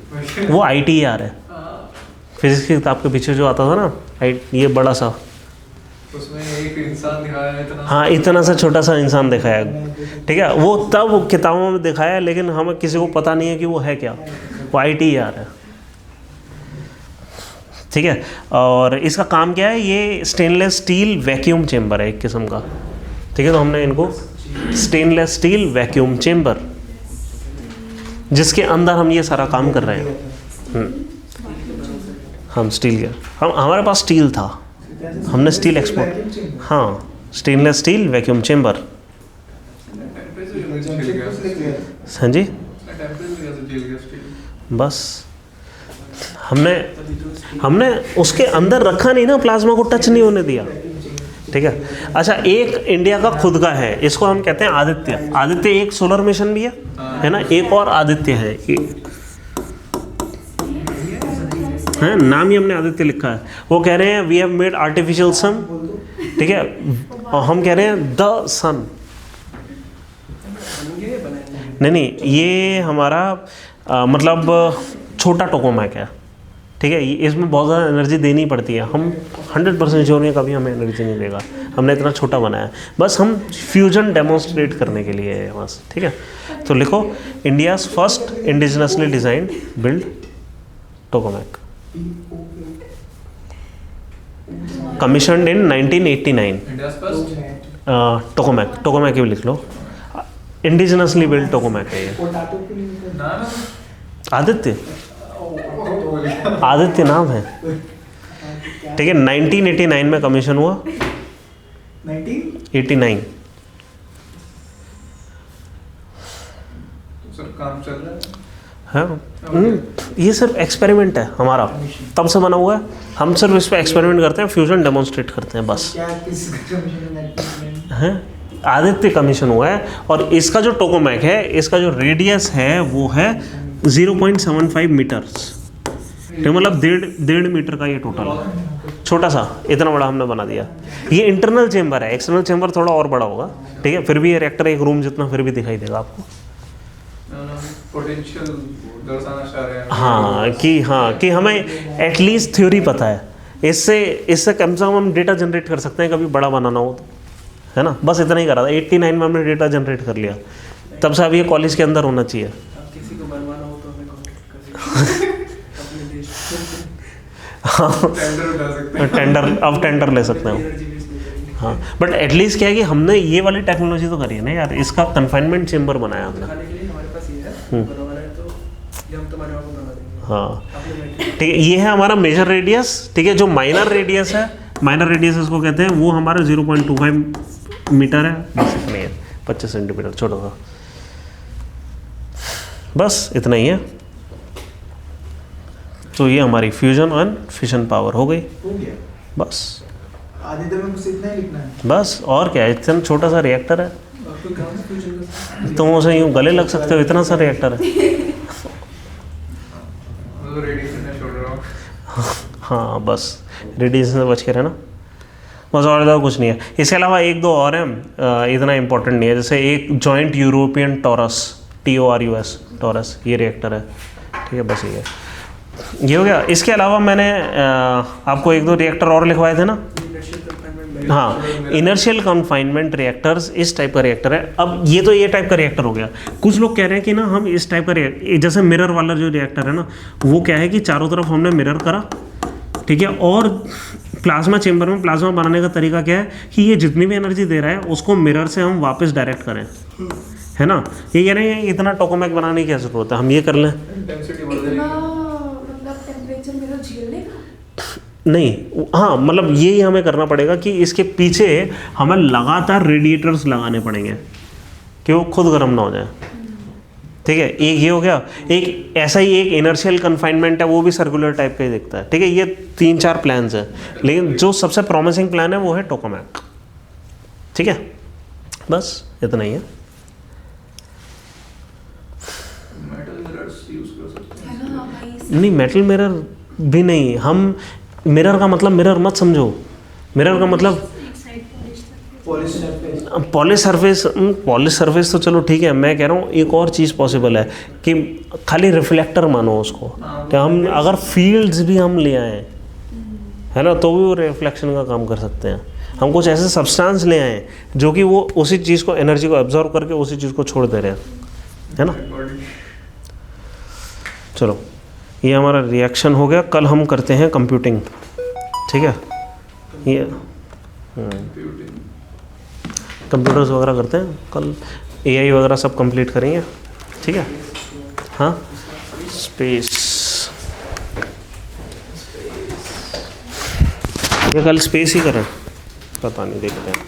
वो ITER है। फिजिक्स की किताब के पीछे जो आता था ना, ये बड़ा सा, उसमें एक इंसान दिखाया है इतना। हाँ, इतना सा छोटा सा इंसान दिखाया, ठीक है। वो तब किताबों में दिखाया है, लेकिन हमें किसी को पता नहीं है कि वो है क्या। वो ITER है, ठीक है। और इसका काम क्या है, ये स्टेनलेस स्टील वैक्यूम चेम्बर है एक किस्म का, ठीक है। तो हमने इनको स्टेनलेस स्टील वैक्यूम चेम्बर, जिसके अंदर हम ये सारा काम कर रहे हैं। हम स्टील के, हमारे पास स्टील था, हमने स्टील एक्सपोर्ट, हाँ, स्टेनलेस स्टील वैक्यूम चेम्बर। हाँ जी, बस हमने उसके अंदर रखा नहीं ना, प्लाज्मा को टच नहीं होने दिया, ठीक है। अच्छा, एक इंडिया का खुद का है, इसको हम कहते हैं आदित्य। आदित्य एक सोलर मिशन भी है ना, एक और आदित्य है, नाम ही हमने आदित्य लिखा है। वो कह रहे हैं we have made artificial sun, ठीक है, और हम कह रहे हैं द सन। नहीं, ये हमारा मतलब छोटा टोकोमैक है, ठीक है। इसमें बहुत ज़्यादा एनर्जी देनी पड़ती है, हम 100% श्योर नहीं कभी हमें एनर्जी नहीं देगा। हमने इतना छोटा बनाया है, बस हम फ्यूजन डेमोन्स्ट्रेट करने के लिए है बस, ठीक है। तो लिखो, India's first indigenously designed build tokamak, commissioned in 1989। India's first tokamak ही लिख लो, इंडिजिनसली बिल्ड टोकोमैक है ये। आदित्य नाम है, ठीक है। 1989 में कमीशन हुआ, 1989। सर काम चल रहा है। हाँ, ये सिर्फ एक्सपेरिमेंट है हमारा, तब से बना हुआ है। हम सिर्फ इस पर एक्सपेरिमेंट करते हैं, फ्यूजन डेमोन्स्ट्रेट करते हैं बस। हैं, आदित्य कमीशन हुआ है। और इसका जो टोकोमैक है, इसका जो रेडियस है वो है 0.75 मीटर्स, तो मतलब 1.5 मीटर का ये टोटल है। छोटा सा, इतना बड़ा हमने बना दिया। ये इंटरनल चेम्बर है, एक्सटर्नल चेम्बर थोड़ा और बड़ा होगा, ठीक है। फिर भी ये रिएक्टर एक रूम जितना फिर भी दिखाई देगा आपको। पोटेंशियल दर्शाना चाह रहे हैं। हाँ कि हमें एटलीस्ट थ्योरी पता है, इससे कम से कम हम डेटा जनरेट कर सकते हैं, कभी बड़ा बनाना हो तो, है ना। बस इतना ही करा था। 89 में हमने डेटा जनरेट कर लिया, तब से अब ये कॉलेज के अंदर होना चाहिए। अब किसी को बनवाना हो तो हमें कांटेक्ट कर सकते हैं अपने देश टेंडर अब टेंडर ले सकते हैं। हाँ, बट एटलीस्ट क्या है कि हमने ये वाली टेक्नोलॉजी तो करी है ना यार, इसका कन्फाइनमेंट चेम्बर बनाया हमने। खाने के लिए हमारे पास ये है, बनवाना है तो ये हम तुम्हारे वहाँ बना देंगे। हाँ, ठीक है। ये है हमारा मेजर रेडियस, ठीक है। जो माइनर रेडियस है, माइनर रेडियस इसको कहते हैं, वो हमारा 0.25 मीटर है, बस इतना ही है, 25 सेंटीमीटर छोटा सा, बस इतना ही है। तो ये हमारी फ्यूजन एंड फिशन पावर हो गई, बस। आदित्य में कुछ इतना ही लिखना है, बस और क्या है, इतना छोटा सा रिएक्टर है, आपको काम से फ्यूजन का तुम उसे यूँ गले लग सकते हो, इतना सा रिएक्टर है। रेडिएशन में छोड़ रहा हूँ। हाँ, बस रेडिएशन से बच के रहना, बस, और ज़्यादा कुछ नहीं है। इसके अलावा एक दो और हैं, इतना इंपॉर्टेंट नहीं है। जैसे एक joint European taurus, TORUS taurus, ये रिएक्टर है, ठीक है। बस ये हो गया। इसके अलावा मैंने आपको एक दो रिएक्टर और लिखवाए थे ना। हाँ, इनर्शियल कन्फाइनमेंट रिएक्टर्स, इस टाइप का रिएक्टर है। अब ये तो ये टाइप का रिएक्टर हो गया। कुछ लोग कह रहे हैं कि ना हम इस टाइप का जैसे मिरर वाला जो रिएक्टर है ना, वो क्या है कि चारों तरफ हमने मिरर करा, ठीक है। और प्लाज्मा चेम्बर में प्लाज्मा बनाने का तरीका क्या है कि ये जितनी भी एनर्जी दे रहा है उसको मिरर से हम वापस डायरेक्ट करें, है ना। ये कह रहे हैं इतना टोकामेक बनाने की क्या ज़रूरत है, हम ये कर लें। इंटेंसिटी बढ़ इतना जाएगी। मतलब टेम्परेचर मेरा झेल लेगा। नहीं, हाँ मतलब यही हमें करना पड़ेगा कि इसके पीछे हमें लगातार रेडिएटर्स लगाने पड़ेंगे कि वो खुद गर्म ना हो जाए। ठीक है, एक ये हो गया। एक ऐसा ही एक इनर्शियल कन्फाइनमेंट है, वो भी सर्कुलर टाइप का ही दिखता है। ठीक है, ये 3-4 प्लान्स हैं, लेकिन जो सबसे प्रॉमिसिंग प्लान है वो है टोकामेक। ठीक है, बस इतना ही है। मेटल मिरर्स यूज कर सकते हैं। है ना भाई। नहीं, मेटल मिरर भी नहीं। हम मिरर का मतलब मिरर मत समझो। मिरर का मतलब एक साइड पॉलिश करके। पॉलिश सरफेस तो चलो ठीक है, मैं कह रहा हूँ एक और चीज़ पॉसिबल है कि खाली रिफ्लेक्टर मानो उसको। तो हम अगर फील्ड्स भी हम ले आए, है ना, तो भी वो रिफ्लेक्शन का काम कर सकते हैं। हम कुछ ऐसे सब्सटेंस ले आए जो कि वो उसी चीज़ को, एनर्जी को एब्जॉर्व करके उसी चीज़ को छोड़ दे रहे हैं, है ना। चलो, ये हमारा रिएक्शन हो गया। कल हम करते हैं कंप्यूटिंग। ठीक है, ये कंप्यूटर्स वगैरह करते हैं कल, एआई वगैरह सब कंप्लीट करेंगे। ठीक है, हाँ, स्पेस, ये कल स्पेस ही करें, पता नहीं, देखते हैं।